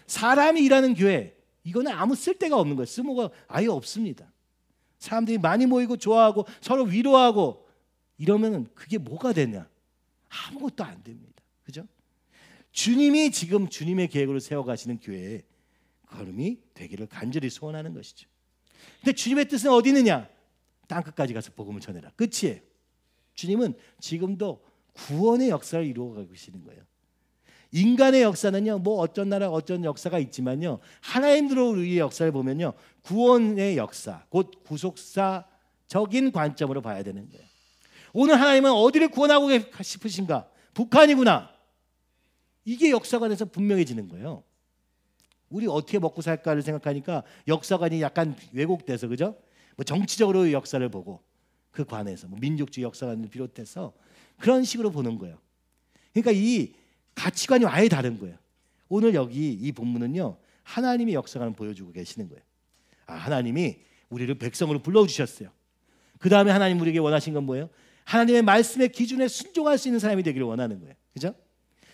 사람이 일하는 교회, 이거는 아무 쓸데가 없는 거예요. 쓸모가 아예 없습니다. 사람들이 많이 모이고 좋아하고 서로 위로하고 이러면 그게 뭐가 되냐? 아무것도 안 됩니다. 그죠? 주님이 지금 주님의 계획으로 세워가시는 교회의 걸음이 되기를 간절히 소원하는 것이죠. 근데 주님의 뜻은 어디 있느냐? 땅끝까지 가서 복음을 전해라. 끝이에요. 주님은 지금도 구원의 역사를 이루어가고 계시는 거예요. 인간의 역사는요, 뭐 어떤 나라 어떤 역사가 있지만요, 하나님으로 우리의 역사를 보면요, 구원의 역사, 곧 구속사적인 관점으로 봐야 되는 거예요. 오늘 하나님은 어디를 구원하고 싶으신가? 북한이구나. 이게 역사관에서 분명해지는 거예요. 우리 어떻게 먹고 살까를 생각하니까 역사관이 약간 왜곡돼서 그죠? 뭐 정치적으로 역사를 보고 그 관에서 뭐 민족주의 역사관을 비롯해서 그런 식으로 보는 거예요. 그러니까 이 가치관이 아예 다른 거예요. 오늘 여기 이 본문은요, 하나님의 역사관을 보여주고 계시는 거예요. 하나님이 우리를 백성으로 불러주셨어요. 그 다음에 하나님 우리에게 원하신 건 뭐예요? 하나님의 말씀의 기준에 순종할 수 있는 사람이 되기를 원하는 거예요. 그죠?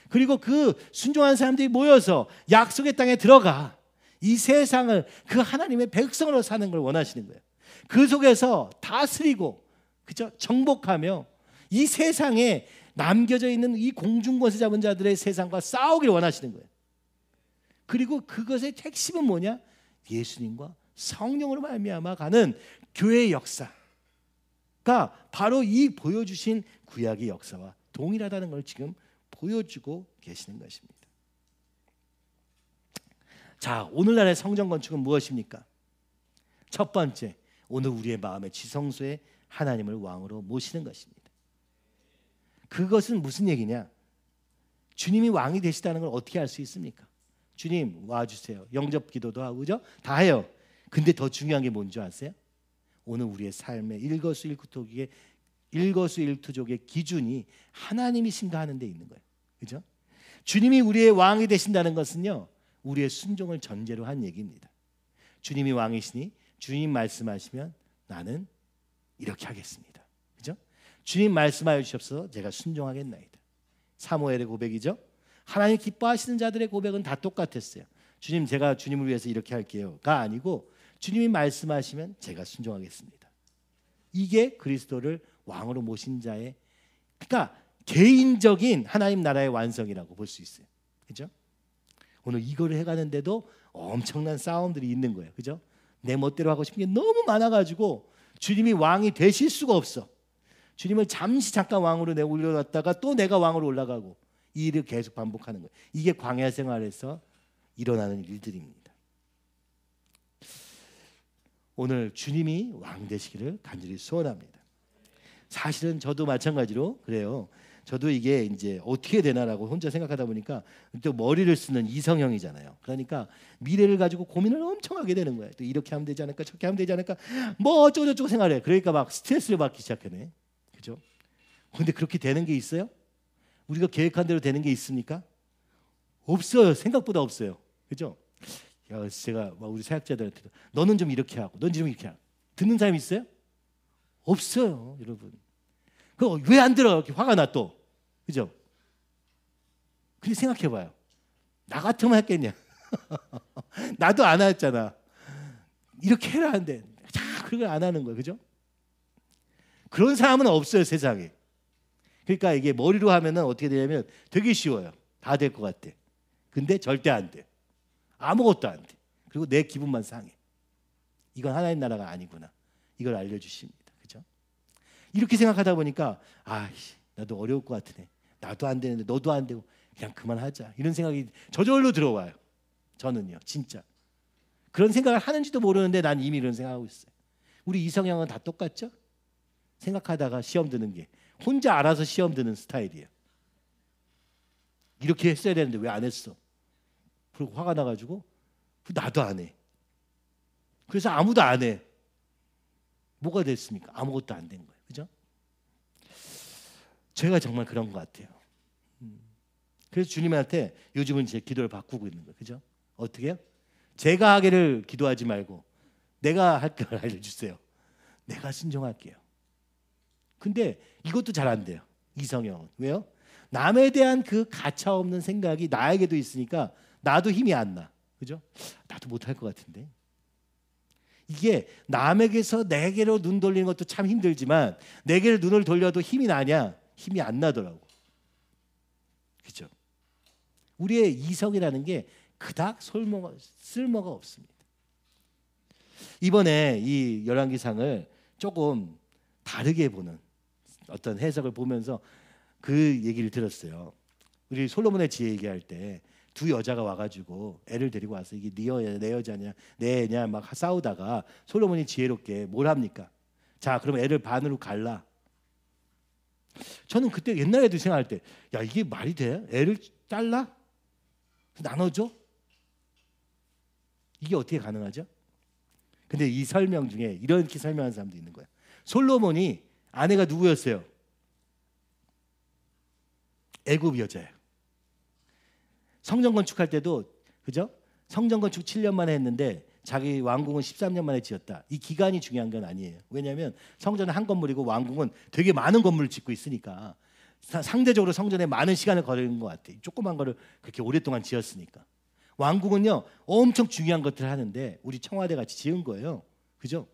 그리고 그 순종한 사람들이 모여서 약속의 땅에 들어가 이 세상을 그 하나님의 백성으로 사는 걸 원하시는 거예요. 그 속에서 다스리고 그죠? 정복하며 이 세상에 남겨져 있는 이 공중권세 잡은 자들의 세상과 싸우기를 원하시는 거예요. 그리고 그것의 핵심은 뭐냐? 예수님과 성령으로 말미암아 가는 교회의 역사가 바로 이 보여주신 구약의 역사와 동일하다는 걸 지금 보여주고 계시는 것입니다. 자, 오늘날의 성전 건축은 무엇입니까? 첫 번째, 오늘 우리의 마음의 지성소에 하나님을 왕으로 모시는 것입니다. 그것은 무슨 얘기냐? 주님이 왕이 되시다는 걸 어떻게 알 수 있습니까? 주님 와주세요. 영접 기도도 하고 그죠? 다 해요. 근데 더 중요한 게 뭔지 아세요? 오늘 우리의 삶의 일거수일투족의 기준이 하나님이신가 하는 데 있는 거예요. 그죠? 주님이 우리의 왕이 되신다는 것은요, 우리의 순종을 전제로 한 얘기입니다. 주님이 왕이시니 주님 말씀하시면 나는 이렇게 하겠습니다. 그죠? 주님 말씀하여 주시옵소서 제가 순종하겠나이다. 사무엘의 고백이죠. 하나님 기뻐하시는 자들의 고백은 다 똑같았어요. 주님 제가 주님을 위해서 이렇게 할게요가 아니고 주님이 말씀하시면 제가 순종하겠습니다. 이게 그리스도를 왕으로 모신 자의 그러니까 개인적인 하나님 나라의 완성이라고 볼 수 있어요. 그죠? 오늘 이거를 해가는데도 엄청난 싸움들이 있는 거예요. 그죠? 내 멋대로 하고 싶은 게 너무 많아가지고 주님이 왕이 되실 수가 없어. 주님을 잠깐 왕으로 올려놨다가 또 내가 왕으로 올라가고 이 일을 계속 반복하는 거예요. 이게 광야 생활에서 일어나는 일들입니다. 오늘 주님이 왕 되시기를 간절히 소원합니다. 사실은 저도 마찬가지로 그래요. 저도 이게 이제 어떻게 되나라고 혼자 생각하다 보니까 또 머리를 쓰는 이성형이잖아요. 그러니까 미래를 가지고 고민을 엄청 하게 되는 거예요. 또 이렇게 하면 되지 않을까, 저렇게 하면 되지 않을까, 뭐 어쩌고저쩌고 생각해. 그러니까 막 스트레스를 받기 시작하네. 그죠? 근데 그렇게 되는 게 있어요? 우리가 계획한 대로 되는 게 있습니까? 없어요. 생각보다 없어요. 그죠? 야, 제가 막 우리 사역자들한테도 너는 좀 이렇게 하고, 넌 좀 이렇게 하고. 듣는 사람이 있어요? 없어요, 여러분. 그 왜 안 들어? 이렇게 화가 나 또. 그죠? 근데 생각해봐요. 나 같으면 했겠냐? 나도 안 했잖아. 이렇게 해라 하는데 자, 그걸 안 하는 거예요. 그죠? 그런 사람은 없어요, 세상에. 그러니까 이게 머리로 하면은 어떻게 되냐면 되게 쉬워요. 다 될 것 같아. 근데 절대 안 돼. 아무것도 안 돼. 그리고 내 기분만 상해. 이건 하나님 나라가 아니구나. 이걸 알려주십니다. 그죠? 이렇게 생각하다 보니까 나도 어려울 것 같으네. 나도 안 되는데 너도 안 되고 그냥 그만하자. 이런 생각이 저절로 들어와요. 저는요, 진짜. 그런 생각을 하는지도 모르는데 난 이미 이런 생각하고 있어요. 우리 이성형은 다 똑같죠? 생각하다가 시험 드는 게 혼자 알아서 시험 드는 스타일이에요. 이렇게 했어야 되는데 왜 안 했어? 그리고 화가 나가지고 나도 안 해. 그래서 아무도 안 해. 뭐가 됐습니까? 아무것도 안 된 거예요. 그죠? 제가 정말 그런 것 같아요. 그래서 주님한테 요즘은 제 기도를 바꾸고 있는 거예요. 그죠? 어떻게 해요? 제가 하기를 기도하지 말고 내가 할 걸 알려주세요. 내가 순종할게요. 근데 이것도 잘 안 돼요. 이성형은. 왜요? 남에 대한 그 가차없는 생각이 나에게도 있으니까 나도 힘이 안 나. 그죠? 나도 못할 것 같은데. 이게 남에게서 내게로 눈 돌리는 것도 참 힘들지만 내게로 눈을 돌려도 힘이 나냐? 힘이 안 나더라고. 그죠? 우리의 이성이라는 게 그닥 쓸모가 없습니다. 이번에 이 열왕기상을 조금 다르게 보는 어떤 해석을 보면서 그 얘기를 들었어요. 우리 솔로몬의 지혜 얘기할 때 두 여자가 와가지고 애를 데리고 와서 이게 내 여자냐 내 애냐 막 싸우다가 솔로몬이 지혜롭게 뭘 합니까? 자, 그럼 애를 반으로 갈라. 저는 그때 옛날에도 생각할 때 야, 이게 말이 돼? 애를 잘라? 나눠줘? 이게 어떻게 가능하죠? 근데 이 설명 중에 이렇게 설명하는 사람도 있는 거예요. 솔로몬이 아내가 누구였어요? 애굽 여자예요. 성전 건축할 때도 그죠? 성전 건축 7년 만에 했는데 자기 왕궁은 13년 만에 지었다. 이 기간이 중요한 건 아니에요. 왜냐하면 성전은 한 건물이고 왕궁은 되게 많은 건물을 짓고 있으니까 상대적으로 성전에 많은 시간을 걸리는 것 같아요. 조그만 거를 그렇게 오랫동안 지었으니까. 왕궁은요 엄청 중요한 것들을 하는데 우리 청와대 같이 지은 거예요. 그죠?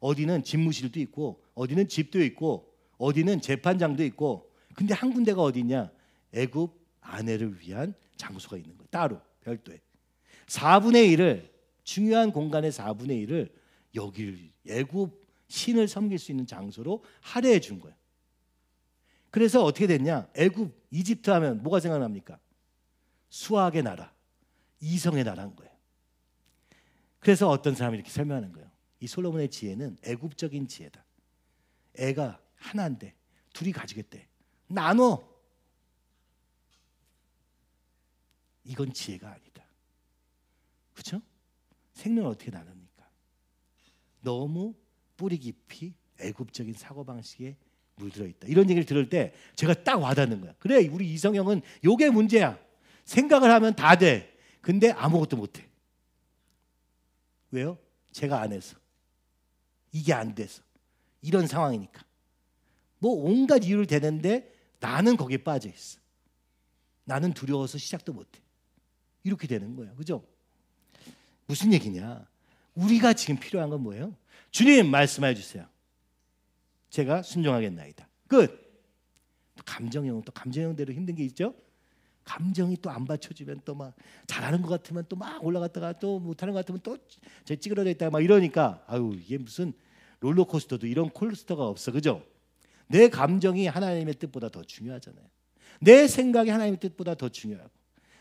어디는 집무실도 있고 어디는 집도 있고 어디는 재판장도 있고 근데 한 군데가 어디냐? 애굽 아내를 위한 장소가 있는 거예요. 따로 별도에 4분의 1을 중요한 공간의 4분의 1을 여기를 애굽 신을 섬길 수 있는 장소로 할애해 준 거예요. 그래서 어떻게 됐냐? 애굽 이집트 하면 뭐가 생각납니까? 수학의 나라, 이성의 나라인 거예요. 그래서 어떤 사람이 이렇게 설명하는 거예요. 이 솔로몬의 지혜는 애굽적인 지혜다. 애가 하나인데 둘이 가지겠대. 나눠. 이건 지혜가 아니다. 그렇죠? 생명을 어떻게 나눕니까? 너무 뿌리 깊이 애굽적인 사고방식에 물들어 있다. 이런 얘기를 들을 때 제가 딱 와닿는 거야. 그래, 우리 이성형은 요게 문제야. 생각을 하면 다 돼. 근데 아무것도 못해. 왜요? 제가 안 해서. 이게 안 돼서. 이런 상황이니까. 뭐 온갖 이유를 대는데 나는 거기에 빠져 있어. 나는 두려워서 시작도 못해. 이렇게 되는 거예요. 그죠? 무슨 얘기냐? 우리가 지금 필요한 건 뭐예요? 주님 말씀해 주세요. 제가 순종하겠나이다. 끝. 감정형, 또 감정형대로 힘든 게 있죠? 감정이 또 안 받쳐주면 또 막 잘하는 것 같으면 또 막 올라갔다가 또 못하는 것 같으면 또 찌그러져 있다가 막 이러니까 아유, 이게 무슨 롤러코스터도 이런 콜스터가 없어. 그죠? 내 감정이 하나님의 뜻보다 더 중요하잖아요. 내 생각이 하나님의 뜻보다 더 중요하고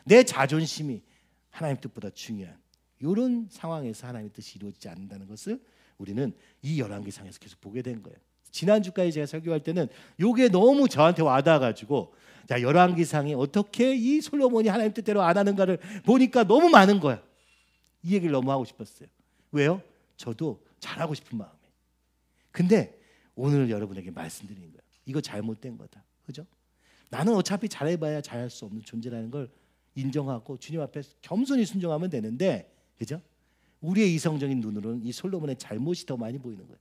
내 자존심이 하나님의 뜻보다 중요한 이런 상황에서 하나님의 뜻이 이루어지지 않는다는 것을 우리는 이 열왕기상에서 계속 보게 된 거예요. 지난주까지 제가 설교할 때는 요게 너무 저한테 와닿아가지고, 자, 열왕기상이 어떻게 이 솔로몬이 하나님 뜻대로 안 하는가를 보니까 너무 많은 거야. 이 얘기를 너무 하고 싶었어요. 왜요? 저도 잘하고 싶은 마음에. 근데 오늘 여러분에게 말씀드리는 거예요. 이거 잘못된 거다. 그죠? 나는 어차피 잘해봐야 잘할 수 없는 존재라는 걸 인정하고 주님 앞에 겸손히 순종하면 되는데, 그죠? 우리의 이성적인 눈으로는 이 솔로몬의 잘못이 더 많이 보이는 거예요.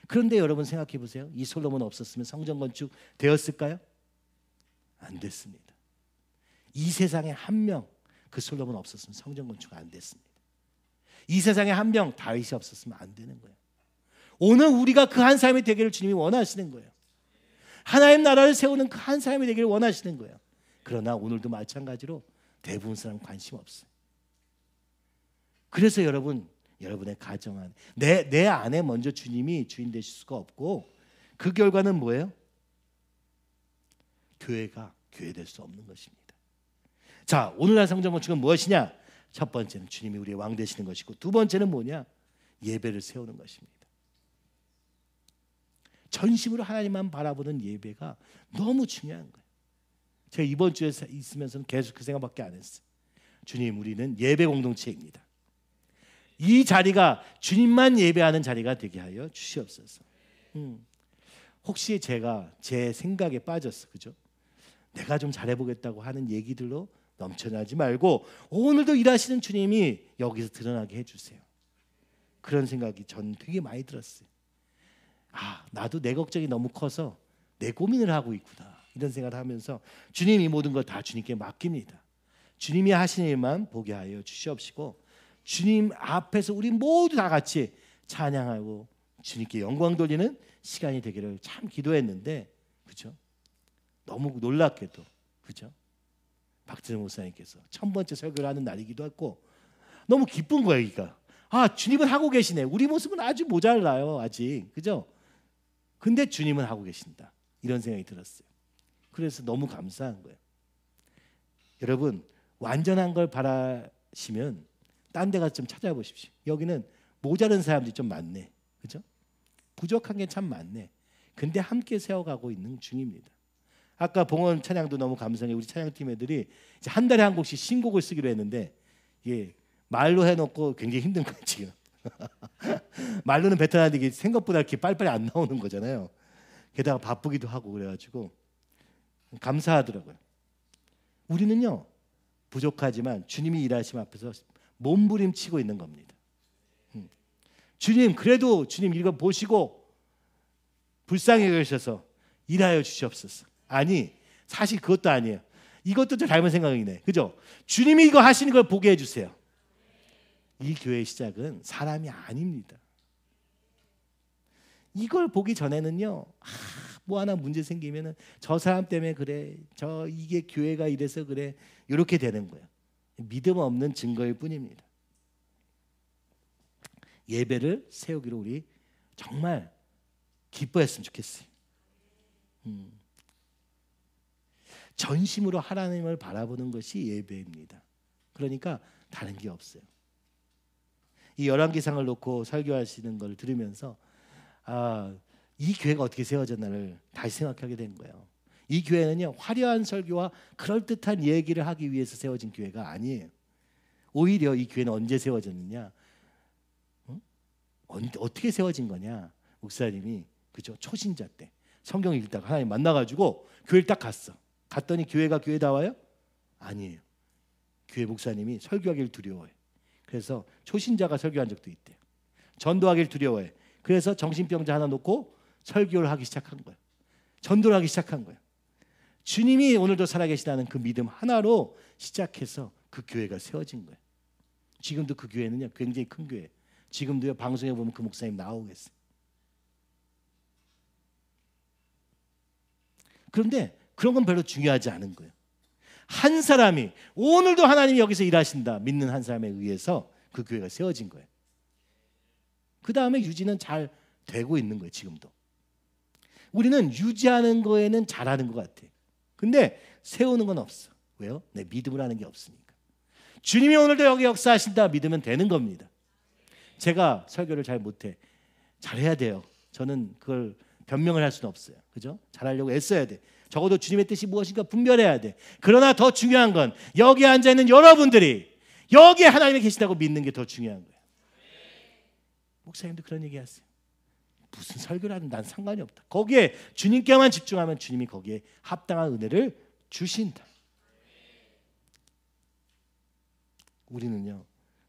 그런데 여러분 생각해 보세요. 이 솔로몬 없었으면 성전 건축 되었을까요? 안 됐습니다. 이 세상에 한 명 그 솔로몬 없었으면 성전 건축 안 됐습니다. 이 세상에 한 명 다윗이 없었으면 안 되는 거예요. 오늘 우리가 그 한 사람이 되기를 주님이 원하시는 거예요. 하나님 나라를 세우는 그 한 사람이 되기를 원하시는 거예요. 그러나 오늘도 마찬가지로 대부분 사람 관심 없어요. 그래서 여러분의 가정 안에 내 안에 먼저 주님이 주인 되실 수가 없고, 그 결과는 뭐예요? 교회가 교회 될 수 없는 것입니다. 자, 오늘날 성전 건축은 무엇이냐? 첫 번째는 주님이 우리의 왕 되시는 것이고, 두 번째는 뭐냐? 예배를 세우는 것입니다. 전심으로 하나님만 바라보는 예배가 너무 중요한 거예요. 제가 이번 주에 있으면서는 계속 그 생각밖에 안 했어요. 주님, 우리는 예배 공동체입니다. 이 자리가 주님만 예배하는 자리가 되게 하여 주시옵소서. 혹시 제가 제 생각에 빠졌어, 그죠? 내가 좀 잘해보겠다고 하는 얘기들로 넘쳐나지 말고 오늘도 일하시는 주님이 여기서 드러나게 해주세요. 그런 생각이 전 되게 많이 들었어요. 아, 나도 내 걱정이 너무 커서 내 고민을 하고 있구나, 이런 생각을 하면서 주님이 모든 걸 다 주님께 맡깁니다. 주님이 하시는 일만 보게 하여 주시옵시고, 주님 앞에서 우리 모두 다 같이 찬양하고 주님께 영광 돌리는 시간이 되기를 참 기도했는데, 그죠? 너무 놀랍게도, 그죠? 박진영 목사님께서 1000번째 설교를 하는 날이기도 했고, 너무 기쁜 거예요. 여기가, 아, 주님은 하고 계시네. 우리 모습은 아주 모자라요, 아직, 그죠? 근데 주님은 하고 계신다, 이런 생각이 들었어요. 그래서 너무 감사한 거예요. 여러분, 완전한 걸 바라시면 딴 데 가서 좀 찾아보십시오. 여기는 모자른 사람들이 좀 많네, 그죠? 부족한 게 참 많네. 근데 함께 세워가고 있는 중입니다. 아까 봉헌 찬양도 너무 감사해. 우리 찬양팀 애들이 이제 한 달에 한 곡씩 신곡을 쓰기로 했는데, 예, 말로 해놓고 굉장히 힘든 거예요 지금. 말로는 뱉어놨는데 이게 생각보다 이렇게 빨리빨리 안 나오는 거잖아요. 게다가 바쁘기도 하고 그래가지고 감사하더라고요. 우리는요, 부족하지만 주님이 일하심 앞에서 몸부림치고 있는 겁니다. 주님, 그래도 주님 이거 보시고 불쌍히 여기셔서 일하여 주시옵소서. 아니, 사실 그것도 아니에요. 이것도 좀 잘못 생각이네, 그죠? 주님이 이거 하시는 걸 보게 해주세요. 이 교회의 시작은 사람이 아닙니다. 이걸 보기 전에는요, 뭐 하나 문제 생기면은 저 사람 때문에 그래, 이게 교회가 이래서 그래, 이렇게 되는 거예요. 믿음 없는 증거일 뿐입니다. 예배를 세우기로 우리 정말 기뻐했으면 좋겠어요. 전심으로 하나님을 바라보는 것이 예배입니다. 그러니까 다른 게 없어요. 이 열왕기상을 놓고 설교하시는 걸 들으면서, 아, 이 교회가 어떻게 세워졌나를 다시 생각하게 된 거예요. 이 교회는요, 화려한 설교와 그럴듯한 얘기를 하기 위해서 세워진 교회가 아니에요. 오히려 이 교회는 언제 세워졌느냐, 어떻게 세워진 거냐, 목사님이, 그죠, 초신자 때 성경 읽다가 하나님 만나가지고 교회를 딱 갔더니 교회가 교회다워요? 아니에요. 교회 목사님이 설교하기를 두려워해. 그래서 초신자가 설교한 적도 있대요. 전도하기를 두려워해. 그래서 정신병자 하나 놓고 설교를 하기 시작한 거예요. 전도를 하기 시작한 거예요. 주님이 오늘도 살아계시다는 그 믿음 하나로 시작해서 그 교회가 세워진 거예요. 지금도 그 교회는요, 굉장히 큰 교회예요. 지금도요, 방송에 보면 그 목사님 나오고 계세요. 그런데 그런 건 별로 중요하지 않은 거예요. 한 사람이, 오늘도 하나님이 여기서 일하신다 믿는 한 사람에 의해서 그 교회가 세워진 거예요. 그 다음에 유지는 잘 되고 있는 거예요. 지금도 우리는 유지하는 거에는 잘하는 것 같아요. 근데 세우는 건 없어. 왜요? 내 믿음을 하는 게 없으니까. 주님이 오늘도 여기 역사하신다 믿으면 되는 겁니다. 제가 설교를 잘 못해. 잘해야 돼요. 저는 그걸 변명을 할 수는 없어요. 그죠? 잘하려고 애써야 돼. 적어도 주님의 뜻이 무엇인가 분별해야 돼. 그러나 더 중요한 건 여기에 앉아 있는 여러분들이 여기에 하나님이 계시다고 믿는 게 더 중요한 거예요. 목사님도 그런 얘기 하세요. 무슨 설교를 하든 난 상관이 없다. 거기에 주님께만 집중하면 주님이 거기에 합당한 은혜를 주신다. 우리는요,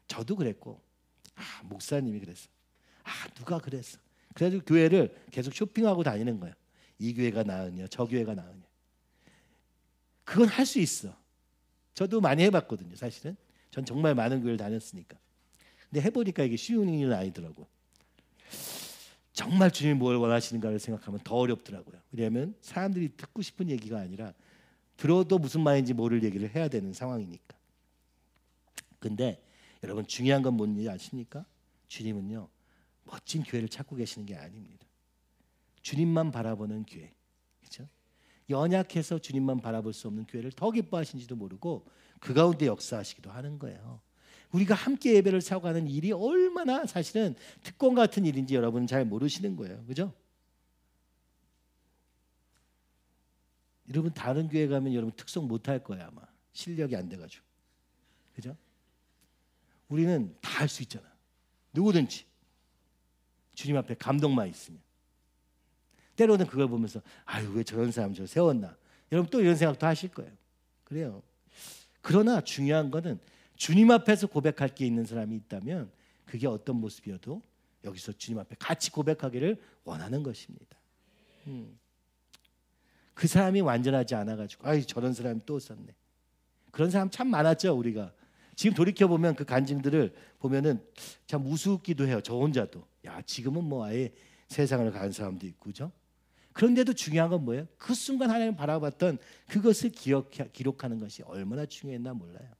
저도 그랬고, 목사님이 그랬어. 누가 그랬어. 그래가지고 교회를 계속 쇼핑하고 다니는 거예요. 이 교회가 나으냐, 저 교회가 나으냐. 그건 할 수 있어. 저도 많이 해봤거든요. 사실은 전 정말 많은 교회를 다녔으니까. 근데 해보니까 이게 쉬운 일은 아니더라고요. 정말 주님이 뭘 원하시는가를 생각하면 더 어렵더라고요. 왜냐하면 사람들이 듣고 싶은 얘기가 아니라 들어도 무슨 말인지 모를 얘기를 해야 되는 상황이니까. 근데 여러분 중요한 건 뭔지 아십니까? 주님은요, 멋진 교회를 찾고 계시는 게 아닙니다. 주님만 바라보는 교회, 그렇죠? 연약해서 주님만 바라볼 수 없는 교회를 더 기뻐하신지도 모르고 그 가운데 역사하시기도 하는 거예요. 우리가 함께 예배를 사고 하는 일이 얼마나 사실은 특권 같은 일인지 여러분은 잘 모르시는 거예요. 그죠? 여러분 다른 교회 가면 여러분 특성 못할 거예요. 아마 실력이 안 돼가지고. 그죠? 우리는 다 할 수 있잖아. 누구든지 주님 앞에 감동만 있으면. 때로는 그걸 보면서 아유 왜 저런 사람 저 세웠나. 여러분 또 이런 생각도 하실 거예요. 그래요. 그러나 중요한 거는 주님 앞에서 고백할 게 있는 사람이 있다면 그게 어떤 모습이어도 여기서 주님 앞에 같이 고백하기를 원하는 것입니다. 그 사람이 완전하지 않아가지고 아이 저런 사람이 또 있었네. 그런 사람 참 많았죠. 우리가 지금 돌이켜보면 그 간증들을 보면은 참 우습기도 해요. 저 혼자도. 야 지금은 뭐 아예 세상을 가는 사람도 있고 그죠? 그런데도 중요한 건 뭐예요? 그 순간 하나님 바라봤던 그것을 기록하는 것이 얼마나 중요했나 몰라요.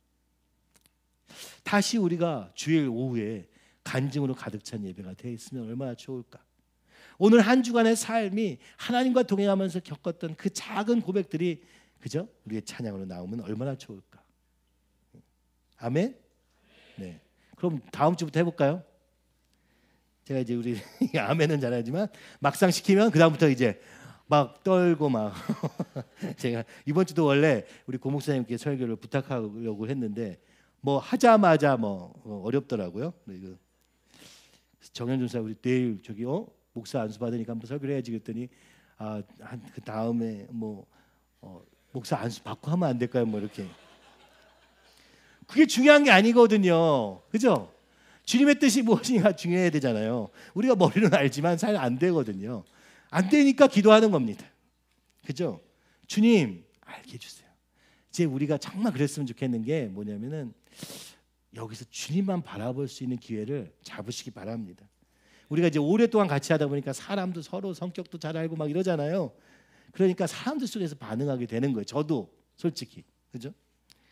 다시 우리가 주일 오후에 간증으로 가득 찬 예배가 되어 있으면 얼마나 좋을까. 오늘 한 주간의 삶이 하나님과 동행하면서 겪었던 그 작은 고백들이 그죠? 우리의 찬양으로 나오면 얼마나 좋을까. 아멘? 네. 그럼 다음 주부터 해볼까요? 제가 이제 우리 아멘은 잘하지만 막상 시키면 그 다음부터 이제 막 떨고 막 제가 이번 주도 원래 우리 고 목사님께 설교를 부탁하려고 했는데 뭐 하자마자 뭐 어렵더라고요. 정현 전사 우리 내일 저기 목사 안수 받으니까 한번 설교를 해야지 그랬더니 그 다음에 목사 안수 받고 하면 안 될까요? 뭐 이렇게. 그게 중요한 게 아니거든요. 그죠? 주님의 뜻이 무엇인가 중요해야 되잖아요. 우리가 머리로는 알지만 잘 안 되거든요. 안 되니까 기도하는 겁니다. 그죠? 주님 알게 해주세요. 이제 우리가 정말 그랬으면 좋겠는 게 뭐냐면은 여기서 주님만 바라볼 수 있는 기회를 잡으시기 바랍니다. 우리가 이제 오랫동안 같이 하다 보니까 사람도 서로 성격도 잘 알고 막 이러잖아요. 그러니까 사람들 속에서 반응하게 되는 거예요. 저도 솔직히. 그죠?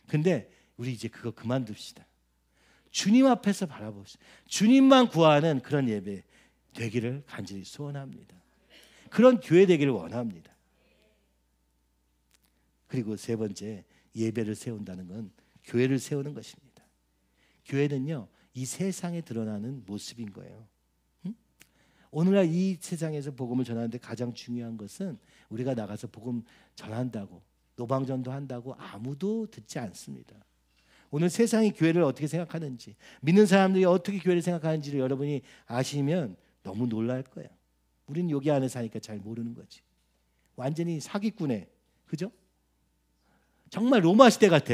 근데 우리 이제 그거 그만둡시다. 주님 앞에서 바라봅시다. 주님만 구하는 그런 예배 되기를 간절히 소원합니다. 그런 교회 되기를 원합니다. 그리고 세 번째, 예배를 세운다는 건 교회를 세우는 것입니다. 교회는요, 이 세상에 드러나는 모습인 거예요. 오늘날 이 세상에서 복음을 전하는데 가장 중요한 것은 우리가 나가서 복음 전한다고 노방전도 한다고 아무도 듣지 않습니다. 오늘 세상이 교회를 어떻게 생각하는지, 믿는 사람들이 어떻게 교회를 생각하는지를 여러분이 아시면 너무 놀랄 거예요. 우리는 여기 안에 사니까 잘 모르는 거지. 완전히 사기꾼에, 그죠? 정말 로마 시대 같아.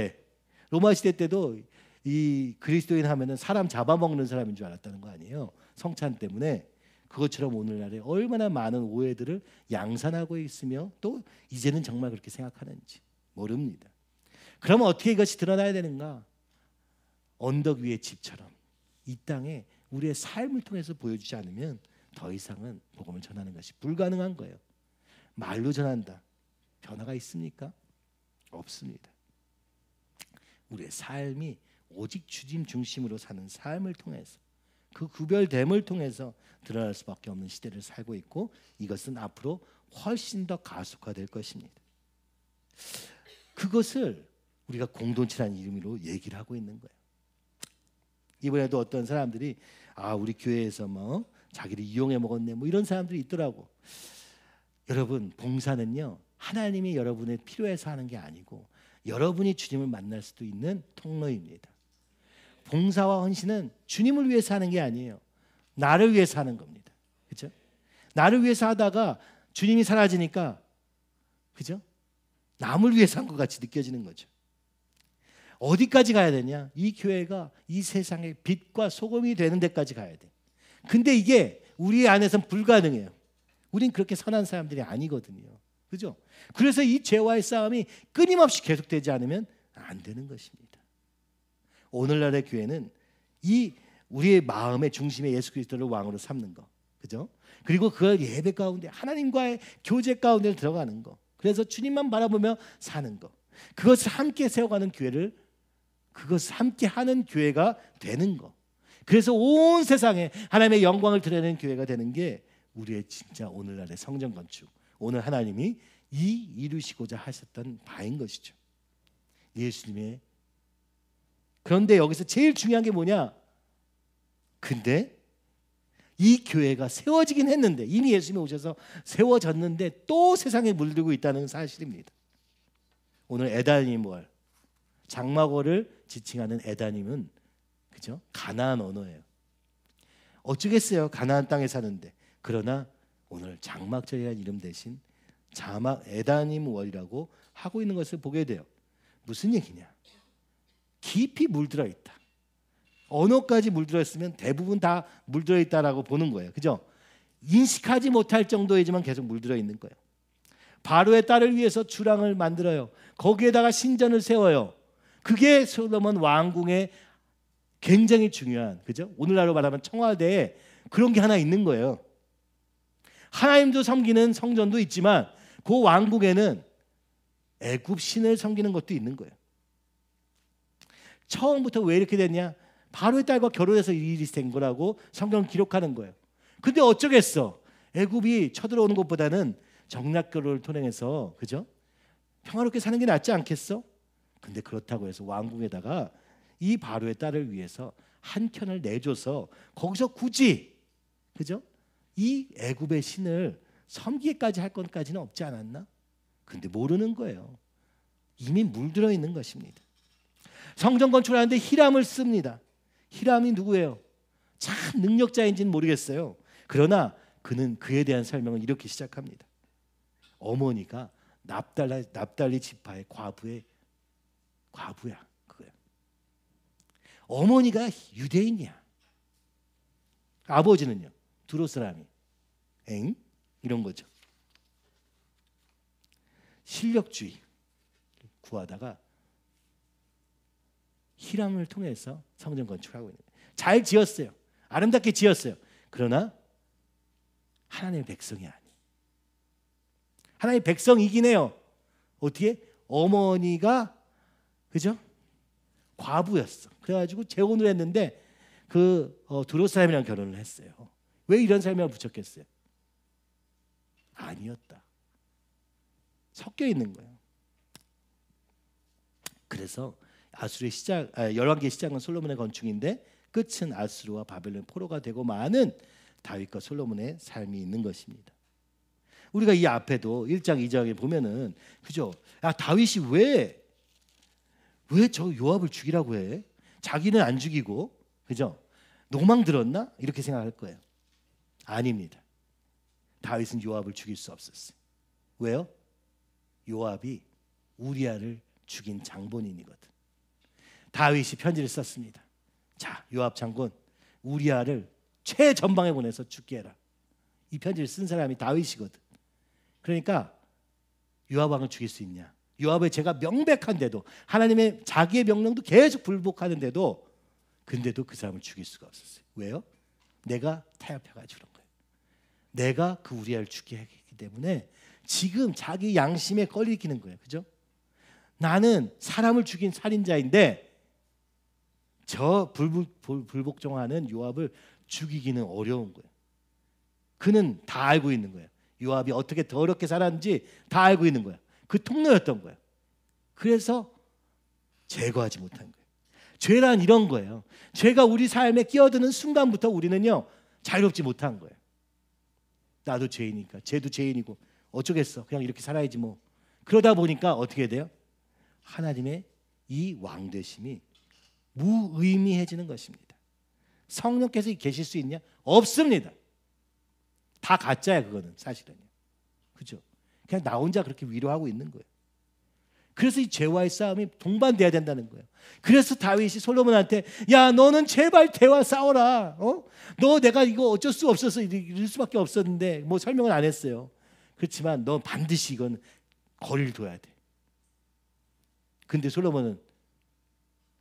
로마 시대 때도 이 그리스도인 하면은 사람 잡아먹는 사람인 줄 알았다는 거 아니에요? 성찬 때문에. 그것처럼 오늘날에 얼마나 많은 오해들을 양산하고 있으며 또 이제는 정말 그렇게 생각하는지 모릅니다. 그러면 어떻게 이것이 드러나야 되는가? 언덕 위의 집처럼 이 땅에 우리의 삶을 통해서 보여주지 않으면 더 이상은 복음을 전하는 것이 불가능한 거예요. 말로 전한다. 변화가 있습니까? 없습니다. 우리의 삶이 오직 주님 중심으로 사는 삶을 통해서 그 구별됨을 통해서 드러날 수밖에 없는 시대를 살고 있고 이것은 앞으로 훨씬 더 가속화될 것입니다. 그것을 우리가 공동체라는 이름으로 얘기를 하고 있는 거예요. 이번에도 어떤 사람들이 우리 교회에서 뭐 자기를 이용해 먹었네 뭐 이런 사람들이 있더라고. 여러분, 봉사는요, 하나님이 여러분의 필요해서 하는 게 아니고 여러분이 주님을 만날 수도 있는 통로입니다. 봉사와 헌신은 주님을 위해서 하는 게 아니에요. 나를 위해서 하는 겁니다. 그렇죠? 나를 위해서 하다가 주님이 사라지니까, 그죠? 남을 위해서 한 것 같이 느껴지는 거죠. 어디까지 가야 되냐? 이 교회가 이 세상의 빛과 소금이 되는 데까지 가야 돼. 근데 이게 우리 안에서는 불가능해요. 우린 그렇게 선한 사람들이 아니거든요. 그죠? 그래서 이 죄와의 싸움이 끊임없이 계속되지 않으면 안 되는 것입니다. 오늘날의 교회는 이 우리의 마음의 중심에 예수 그리스도를 왕으로 삼는 거, 그죠? 그리고 그 예배 가운데 하나님과의 교제 가운데 들어가는 거, 그래서 주님만 바라보며 사는 거, 그것을 함께 세워가는 교회를, 그것을 함께 하는 교회가 되는 거. 그래서 온 세상에 하나님의 영광을 드러내는 교회가 되는 게 우리의 진짜 오늘날의 성전 건축, 오늘 하나님이 이루시고자 하셨던 바인 것이죠. 예수님의. 그런데 여기서 제일 중요한 게 뭐냐? 근데 이 교회가 세워지긴 했는데, 이미 예수님이 오셔서 세워졌는데 또 세상에 물들고 있다는 사실입니다. 오늘 에다님월, 장막월을 지칭하는 에다님은, 그죠? 가나안 언어예요. 어쩌겠어요, 가나안 땅에 사는데. 그러나 오늘 장막절이라는 이름 대신 자막 에다님월이라고 하고 있는 것을 보게 돼요. 무슨 얘기냐? 깊이 물들어 있다. 언어까지 물들어 있으면 대부분 다 물들어 있다라고 보는 거예요. 그죠? 인식하지 못할 정도이지만 계속 물들어 있는 거예요. 바로의 딸을 위해서 주랑을 만들어요. 거기에다가 신전을 세워요. 그게 솔로몬 왕궁의 굉장히 중요한, 그죠? 오늘날로 말하면 청와대에 그런 게 하나 있는 거예요. 하나님도 섬기는 성전도 있지만 그 왕궁에는 애굽 신을 섬기는 것도 있는 거예요. 처음부터 왜 이렇게 됐냐? 바로의 딸과 결혼해서 이 일이 된 거라고 성경은 기록하는 거예요. 근데 어쩌겠어? 애굽이 쳐들어오는 것보다는 정략결혼을 통해서, 그죠? 평화롭게 사는 게 낫지 않겠어? 근데 그렇다고 해서 왕궁에다가 이 바로의 딸을 위해서 한 켠을 내줘서 거기서 굳이, 그죠? 이 애굽의 신을 섬기기까지 할 것까지는 없지 않았나? 근데 모르는 거예요. 이미 물들어 있는 것입니다. 성전 건축하는데 히람을 씁니다. 히람이 누구예요? 참 능력자인지는 모르겠어요. 그러나 그는 그에 대한 설명을 이렇게 시작합니다. 어머니가 납달리 지파의 과부야. 그거예요. 어머니가 유대인이야. 아버지는요, 두로 사람이. 이런 거죠. 실력주의 구하다가 히람을 통해서 성전 건축하고 있는 거예요. 잘 지었어요. 아름답게 지었어요. 그러나 하나님의 백성이 아니에요. 하나님의 백성이긴 해요. 어떻게? 어머니가, 그죠? 과부였어. 그래가지고 재혼을 했는데 두로 사람이랑 결혼을 했어요. 왜 이런 설명을 붙였겠어요? 아니었다. 섞여 있는 거예요. 그래서 아수르의 시작, 열왕기의 시작은 솔로몬의 건축인데 끝은 아수르와 바벨론 포로가 되고 많은 다윗과 솔로몬의 삶이 있는 것입니다. 우리가 이 앞에도 1장 2장에 보면은, 그죠? 다윗이 왜 저 요압을 죽이라고 해? 자기는 안 죽이고, 그죠? 노망 들었나? 이렇게 생각할 거예요. 아닙니다. 다윗은 요압을 죽일 수 없었어요. 왜요? 요압이 우리아를 죽인 장본인이거든. 다윗이 편지를 썼습니다. 자, 요압 장군, 우리아를 최전방에 보내서 죽게 해라. 이 편지를 쓴 사람이 다윗이거든. 그러니까 요압 왕을 죽일 수 있냐? 요압의 죄가 명백한데도, 하나님의 자기의 명령도 계속 불복하는데도, 근데도 그 사람을 죽일 수가 없었어요. 왜요? 내가 타협해가지고 그런 거예요. 내가 그 우리아를 죽게 했기 때문에 지금 자기 양심에 걸리는 거예요. 그죠? 나는 사람을 죽인 살인자인데 저 불복종하는 요압을 죽이기는 어려운 거예요. 그는 다 알고 있는 거예요. 요압이 어떻게 더럽게 살았는지 다 알고 있는 거예요. 그 통로였던 거예요. 그래서 제거하지 못한 거예요. 죄란 이런 거예요. 죄가 우리 삶에 끼어드는 순간부터 우리는요, 자유롭지 못한 거예요. 나도 죄이니까, 쟤도 죄인이고, 어쩌겠어. 그냥 이렇게 살아야지 뭐. 그러다 보니까 어떻게 돼요? 하나님의 이 왕되심이 무의미해지는 것입니다. 성령께서 계실 수 있냐? 없습니다. 다 가짜야 그거는 사실은요. 그죠? 그냥 나 혼자 그렇게 위로하고 있는 거예요. 그래서 이 죄와의 싸움이 동반돼야 된다는 거예요. 그래서 다윗이 솔로몬한테 야 너는 제발 죄와 싸워라. 너 내가 이거 어쩔 수 없어서 이럴 수밖에 없었는데 뭐 설명을 안 했어요. 그렇지만 너 반드시 이건 거리를 둬야 돼. 근데 솔로몬은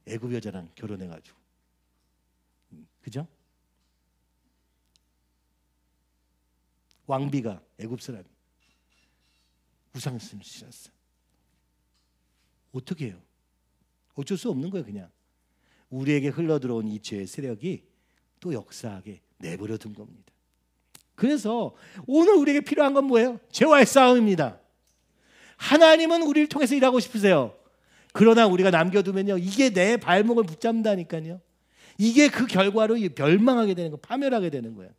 애굽 여자랑 결혼해가지고 그죠? 왕비가 애굽 사람이 우상을 신었어. 어떻게 해요? 어쩔 수 없는 거예요. 그냥 우리에게 흘러들어온 이 죄의 세력이 또 역사하게 내버려 둔 겁니다. 그래서 오늘 우리에게 필요한 건 뭐예요? 죄와의 싸움입니다. 하나님은 우리를 통해서 일하고 싶으세요. 그러나 우리가 남겨두면요, 이게 내 발목을 붙잡는다니까요. 이게 그 결과로 멸망하게 되는 거, 파멸하게 되는 거예요.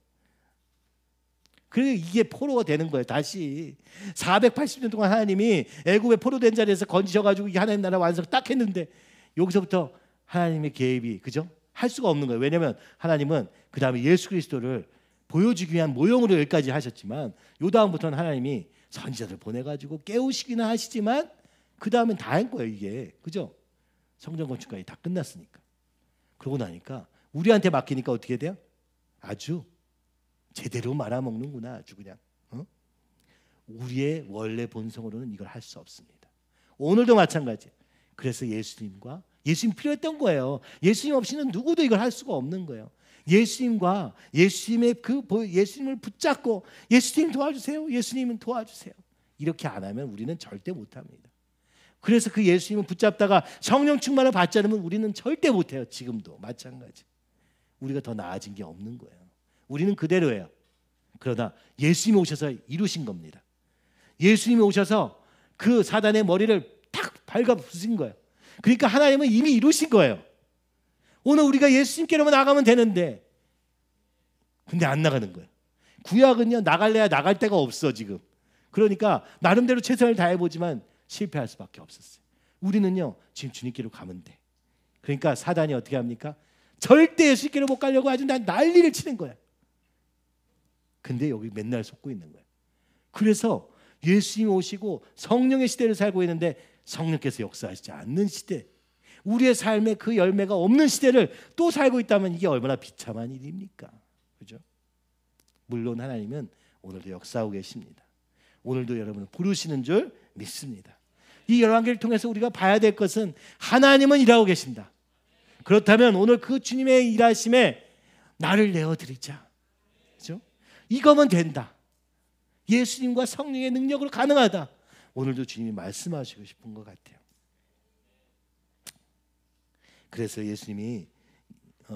그래서 이게 포로가 되는 거예요. 다시 480년 동안 하나님이 애굽의 포로된 자리에서 건지셔가지고 하나님 나라 완성 딱 했는데 여기서부터 하나님의 개입이 그죠? 할 수가 없는 거예요. 왜냐하면 하나님은 그 다음에 예수 그리스도를 보여주기 위한 모형으로 여기까지 하셨지만 요 다음부터는 하나님이 선지자들 보내가지고 깨우시기는 하시지만 그 다음엔 다 한 거예요. 이게 그죠? 성전 건축까지 다 끝났으니까. 그러고 나니까 우리한테 맡기니까 어떻게 돼요? 아주 제대로 말아먹는구나. 아주 그냥 우리의 원래 본성으로는 이걸 할 수 없습니다. 오늘도 마찬가지. 그래서 예수님 필요했던 거예요. 예수님 없이는 누구도 이걸 할 수가 없는 거예요. 예수님과 예수님의 예수님을 붙잡고 예수님 도와주세요. 예수님은 도와주세요. 이렇게 안 하면 우리는 절대 못합니다. 그래서 그 예수님을 붙잡다가 성령 충만을 받지 않으면 우리는 절대 못해요. 지금도 마찬가지. 우리가 더 나아진 게 없는 거예요. 우리는 그대로예요. 그러나 예수님이 오셔서 이루신 겁니다. 예수님이 오셔서 그 사단의 머리를 탁 밟아 부신 거예요. 그러니까 하나님은 이미 이루신 거예요. 오늘 우리가 예수님께로만 나가면 되는데 근데 안 나가는 거예요. 구약은요, 나갈래야 나갈 데가 없어 지금. 그러니까 나름대로 최선을 다해보지만 실패할 수밖에 없었어요. 우리는요 지금 주님께로 가면 돼. 그러니까 사단이 어떻게 합니까? 절대 예수님께로 못 가려고 아주 난리를 치는 거야. 근데 여기 맨날 속고 있는 거예요. 그래서 예수님이 오시고 성령의 시대를 살고 있는데 성령께서 역사하시지 않는 시대, 우리의 삶에 그 열매가 없는 시대를 또 살고 있다면 이게 얼마나 비참한 일입니까? 그죠? 물론 하나님은 오늘도 역사하고 계십니다. 오늘도 여러분을 부르시는 줄 믿습니다. 이 열왕기를 통해서 우리가 봐야 될 것은 하나님은 일하고 계신다. 그렇다면 오늘 그 주님의 일하심에 나를 내어드리자. 그죠? 이거면 된다. 예수님과 성령의 능력으로 가능하다. 오늘도 주님이 말씀하시고 싶은 것 같아요. 그래서 예수님이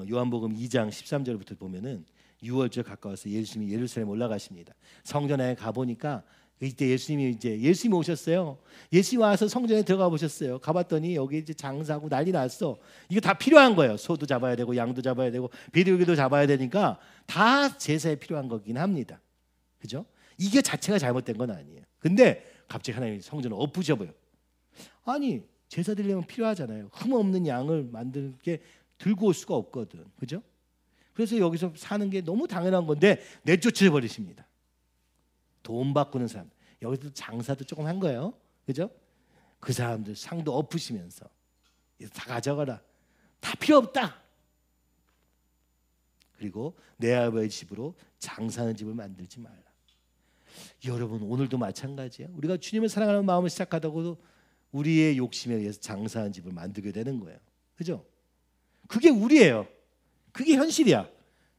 요한복음 2장 13절부터 보면은 6월절 가까워서 예수님이 예루살렘 올라가십니다. 성전에 가 보니까 이때 예수님이 오셨어요. 예수님 와서 성전에 들어가 보셨어요. 가봤더니 여기 이제 장사하고 난리 났어. 이거 다 필요한 거예요. 소도 잡아야 되고 양도 잡아야 되고 비둘기도 잡아야 되니까 다 제사에 필요한 거긴 합니다. 그죠? 이게 자체가 잘못된 건 아니에요. 근데 갑자기 하나님이 성전을 엎으셔버려. 아니 제사 드리려면 필요하잖아요. 흠 없는 양을 만들게 들고 올 수가 없거든. 그죠? 그래서 여기서 사는 게 너무 당연한 건데 내쫓아 버리십니다. 돈 바꾸는 사람. 여기서 장사도 조금 한 거예요. 그죠? 그 사람들 상도 엎으시면서 다 가져가라. 다 필요 없다. 그리고 내 아버지 집으로 장사하는 집을 만들지 말라. 여러분 오늘도 마찬가지예요. 우리가 주님을 사랑하는 마음을 시작하다고도 우리의 욕심에 의해서 장사하는 집을 만들게 되는 거예요. 그죠? 그게 우리예요. 그게 현실이야.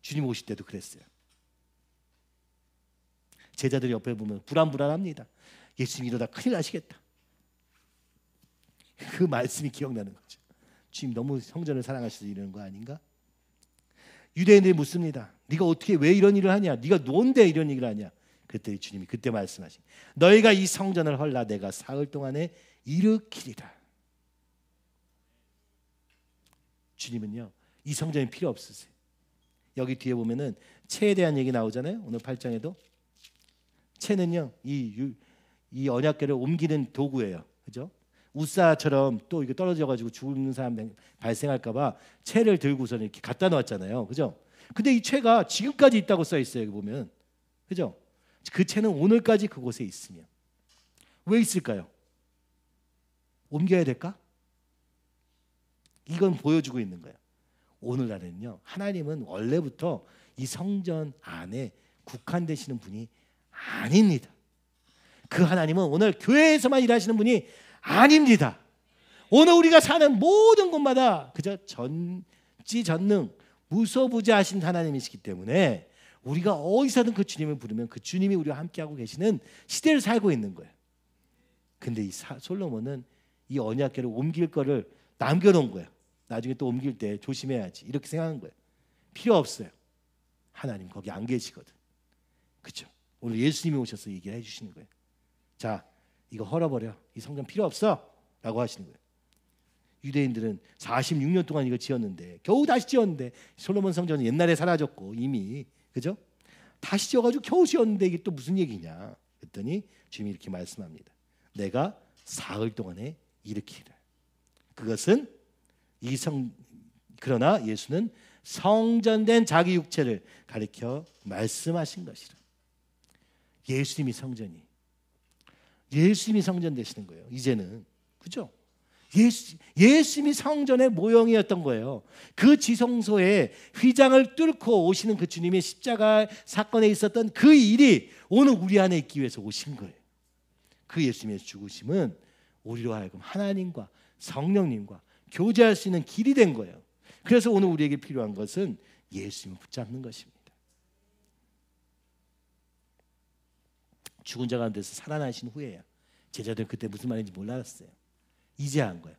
주님 오실 때도 그랬어요. 제자들이 옆에 보면 불안합니다. 예수님 이러다 큰일 나시겠다. 그 말씀이 기억나는 거죠. 주님 너무 성전을 사랑하셔서 이러는 거 아닌가? 유대인들이 묻습니다. 네가 어떻게 왜 이런 일을 하냐? 네가 뭔데 이런 얘기를 하냐? 그랬더니 주님이 그때 말씀하신 너희가 이 성전을 헐라 내가 사흘 동안에 일으키리라. 주님은요 이 성전이 필요 없으세요. 여기 뒤에 보면은 채에 대한 얘기 나오잖아요. 오늘 8장에도 채는요 이 이 언약궤를 옮기는 도구예요. 그죠? 우사처럼 또 이거 떨어져 가지고 죽는 사람 발생할까봐 채를 들고서 이렇게 갖다 놓았잖아요. 그죠? 근데 이 채가 지금까지 있다고 써 있어요. 여기 보면. 그죠? 그 채는 오늘까지 그곳에 있으며. 왜 있을까요? 옮겨야 될까? 이건 보여주고 있는 거예요. 오늘날에는요, 하나님은 원래부터 이 성전 안에 국한되시는 분이 아닙니다. 그 하나님은 오늘 교회에서만 일하시는 분이 아닙니다. 오늘 우리가 사는 모든 곳마다 그저 전지전능 무소부재하신 하나님이시기 때문에 우리가 어디서든 그 주님을 부르면 그 주님이 우리와 함께하고 계시는 시대를 살고 있는 거예요. 근데 이 솔로몬은 이 언약궤를 옮길 거를 남겨놓은 거예요. 나중에 또 옮길 때 조심해야지 이렇게 생각한 거예요. 필요 없어요. 하나님 거기 안 계시거든. 그렇죠? 오늘 예수님이 오셔서 얘기를 해주시는 거예요. 자, 이거 헐어버려. 이 성전 필요 없어 라고 하시는 거예요. 유대인들은 46년 동안 이거 지었는데 겨우 다시 지었는데 솔로몬 성전은 옛날에 사라졌고 이미 그죠? 다시 지어가지고 겨우 지었는데 이게 또 무슨 얘기냐 그랬더니 주님이 이렇게 말씀합니다. 내가 사흘 동안에 일으키리라. 그것은 그러나 예수는 성전된 자기 육체를 가리켜 말씀하신 것이라. 예수님이 성전 되시는 거예요. 이제는 그죠? 예수님이 성전의 모형이었던 거예요. 그 지성소에 휘장을 뚫고 오시는 그 주님의 십자가 사건에 있었던 그 일이 오늘 우리 안에 있기 위해서 오신 거예요. 그 예수님의 죽으심은 우리로 하여금 하나님과 성령님과 교제할 수 있는 길이 된 거예요. 그래서 오늘 우리에게 필요한 것은 예수님을 붙잡는 것입니다. 죽은 자 가운데서 살아나신 후에야 제자들 그때 무슨 말인지 몰랐어요. 이제 한 거예요.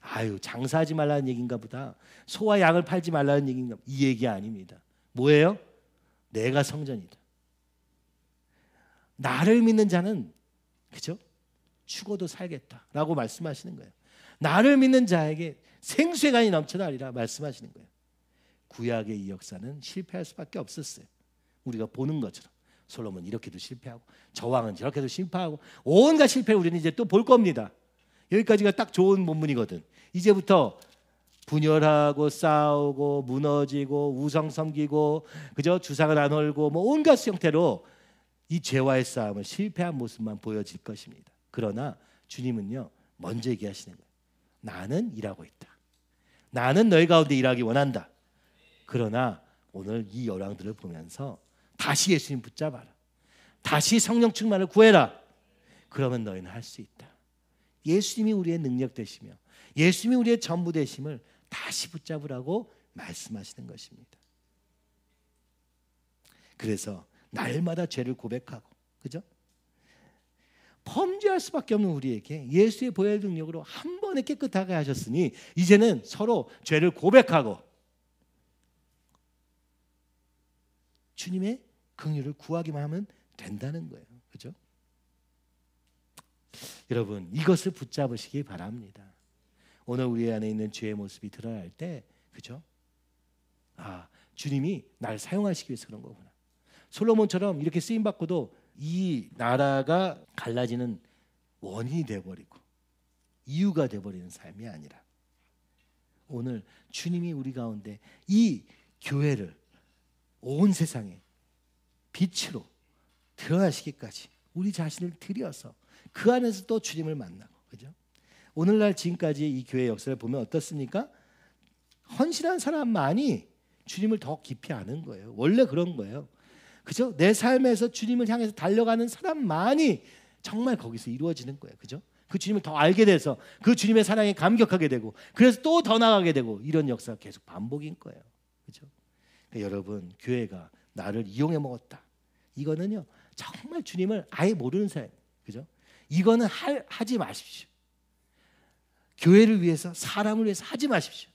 아유, 장사하지 말라는 얘기인가 보다. 소와 양을 팔지 말라는 얘기인가 보다. 이 얘기 아닙니다. 뭐예요? 내가 성전이다. 나를 믿는 자는 그죠? 죽어도 살겠다라고 말씀하시는 거예요. 나를 믿는 자에게 생수의 강이 넘쳐나리라 말씀하시는 거예요. 구약의 이 역사는 실패할 수밖에 없었어요. 우리가 보는 것처럼 솔로몬 이렇게도 실패하고 저 왕은 저렇게도 실패하고 온갖 실패를 우리는 이제 또 볼 겁니다. 여기까지가 딱 좋은 본문이거든. 이제부터 분열하고 싸우고 무너지고 우상 섬기고 그저 주상을 안 헐고 뭐 온갖 형태로 이 죄와의 싸움을 실패한 모습만 보여질 것입니다. 그러나 주님은요 먼저 얘기하시는 거예요. 나는 일하고 있다. 나는 너희 가운데 일하기 원한다. 그러나 오늘 이 열왕들을 보면서 다시 예수님 붙잡아라. 다시 성령 충만을 구해라. 그러면 너희는 할 수 있다. 예수님이 우리의 능력 되시며 예수님이 우리의 전부 되심을 다시 붙잡으라고 말씀하시는 것입니다. 그래서 날마다 죄를 고백하고 그죠? 범죄할 수밖에 없는 우리에게 예수의 보혈 능력으로 한 번에 깨끗하게 하셨으니 이제는 서로 죄를 고백하고 주님의 긍휼을 구하기만 하면 된다는 거예요. 그죠? 여러분 이것을 붙잡으시기 바랍니다. 오늘 우리 안에 있는 죄의 모습이 드러날 때 그죠? 아, 주님이 날 사용하시기 위해서 그런 거구나. 솔로몬처럼 이렇게 쓰임 받고도 이 나라가 갈라지는 원인이 되어버리고 이유가 되어버리는 삶이 아니라 오늘 주님이 우리 가운데 이 교회를 온 세상에 빛으로 드러나시기까지 우리 자신을 들여서 그 안에서 또 주님을 만나고 그죠? 오늘날 지금까지 이 교회 역사를 보면 어떻습니까? 헌신한 사람만이 주님을 더 깊이 아는 거예요. 원래 그런 거예요. 그죠? 내 삶에서 주님을 향해서 달려가는 사람만이 정말 거기서 이루어지는 거예요. 그죠? 그 주님을 더 알게 돼서 그 주님의 사랑에 감격하게 되고 그래서 또 더 나가게 되고 이런 역사가 계속 반복인 거예요. 그죠? 그러니까 여러분 교회가 나를 이용해 먹었다. 이거는요 정말 주님을 아예 모르는 사람. 그죠? 이거는 하지 마십시오. 교회를 위해서 사람을 위해서 하지 마십시오.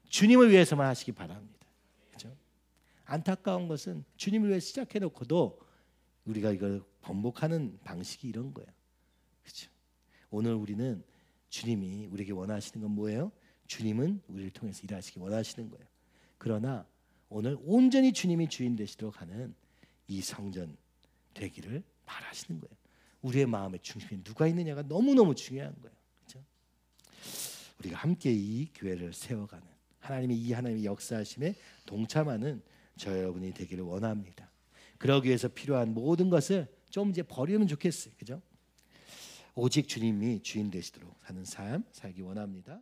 주님을 위해서만 하시기 바랍니다. 그죠? 안타까운 것은 주님을 위해 시작해놓고도 우리가 이걸 번복하는 방식이 이런 거예요. 그죠? 오늘 우리는 주님이 우리에게 원하시는 건 뭐예요? 주님은 우리를 통해서 일하시기 원하시는 거예요. 그러나 오늘 온전히 주님이 주인 되시도록 하는 이 성전 되기를 바라시는 거예요. 우리의 마음의 중심에 누가 있느냐가 너무너무 중요한 거예요. 그렇죠? 우리가 함께 이 교회를 세워가는 하나님의 역사하심에 동참하는 저 여러분이 되기를 원합니다. 그러기 위해서 필요한 모든 것을 좀 이제 버리면 좋겠어요. 그죠? 오직 주님이 주인 되시도록 사는 삶 살기 원합니다.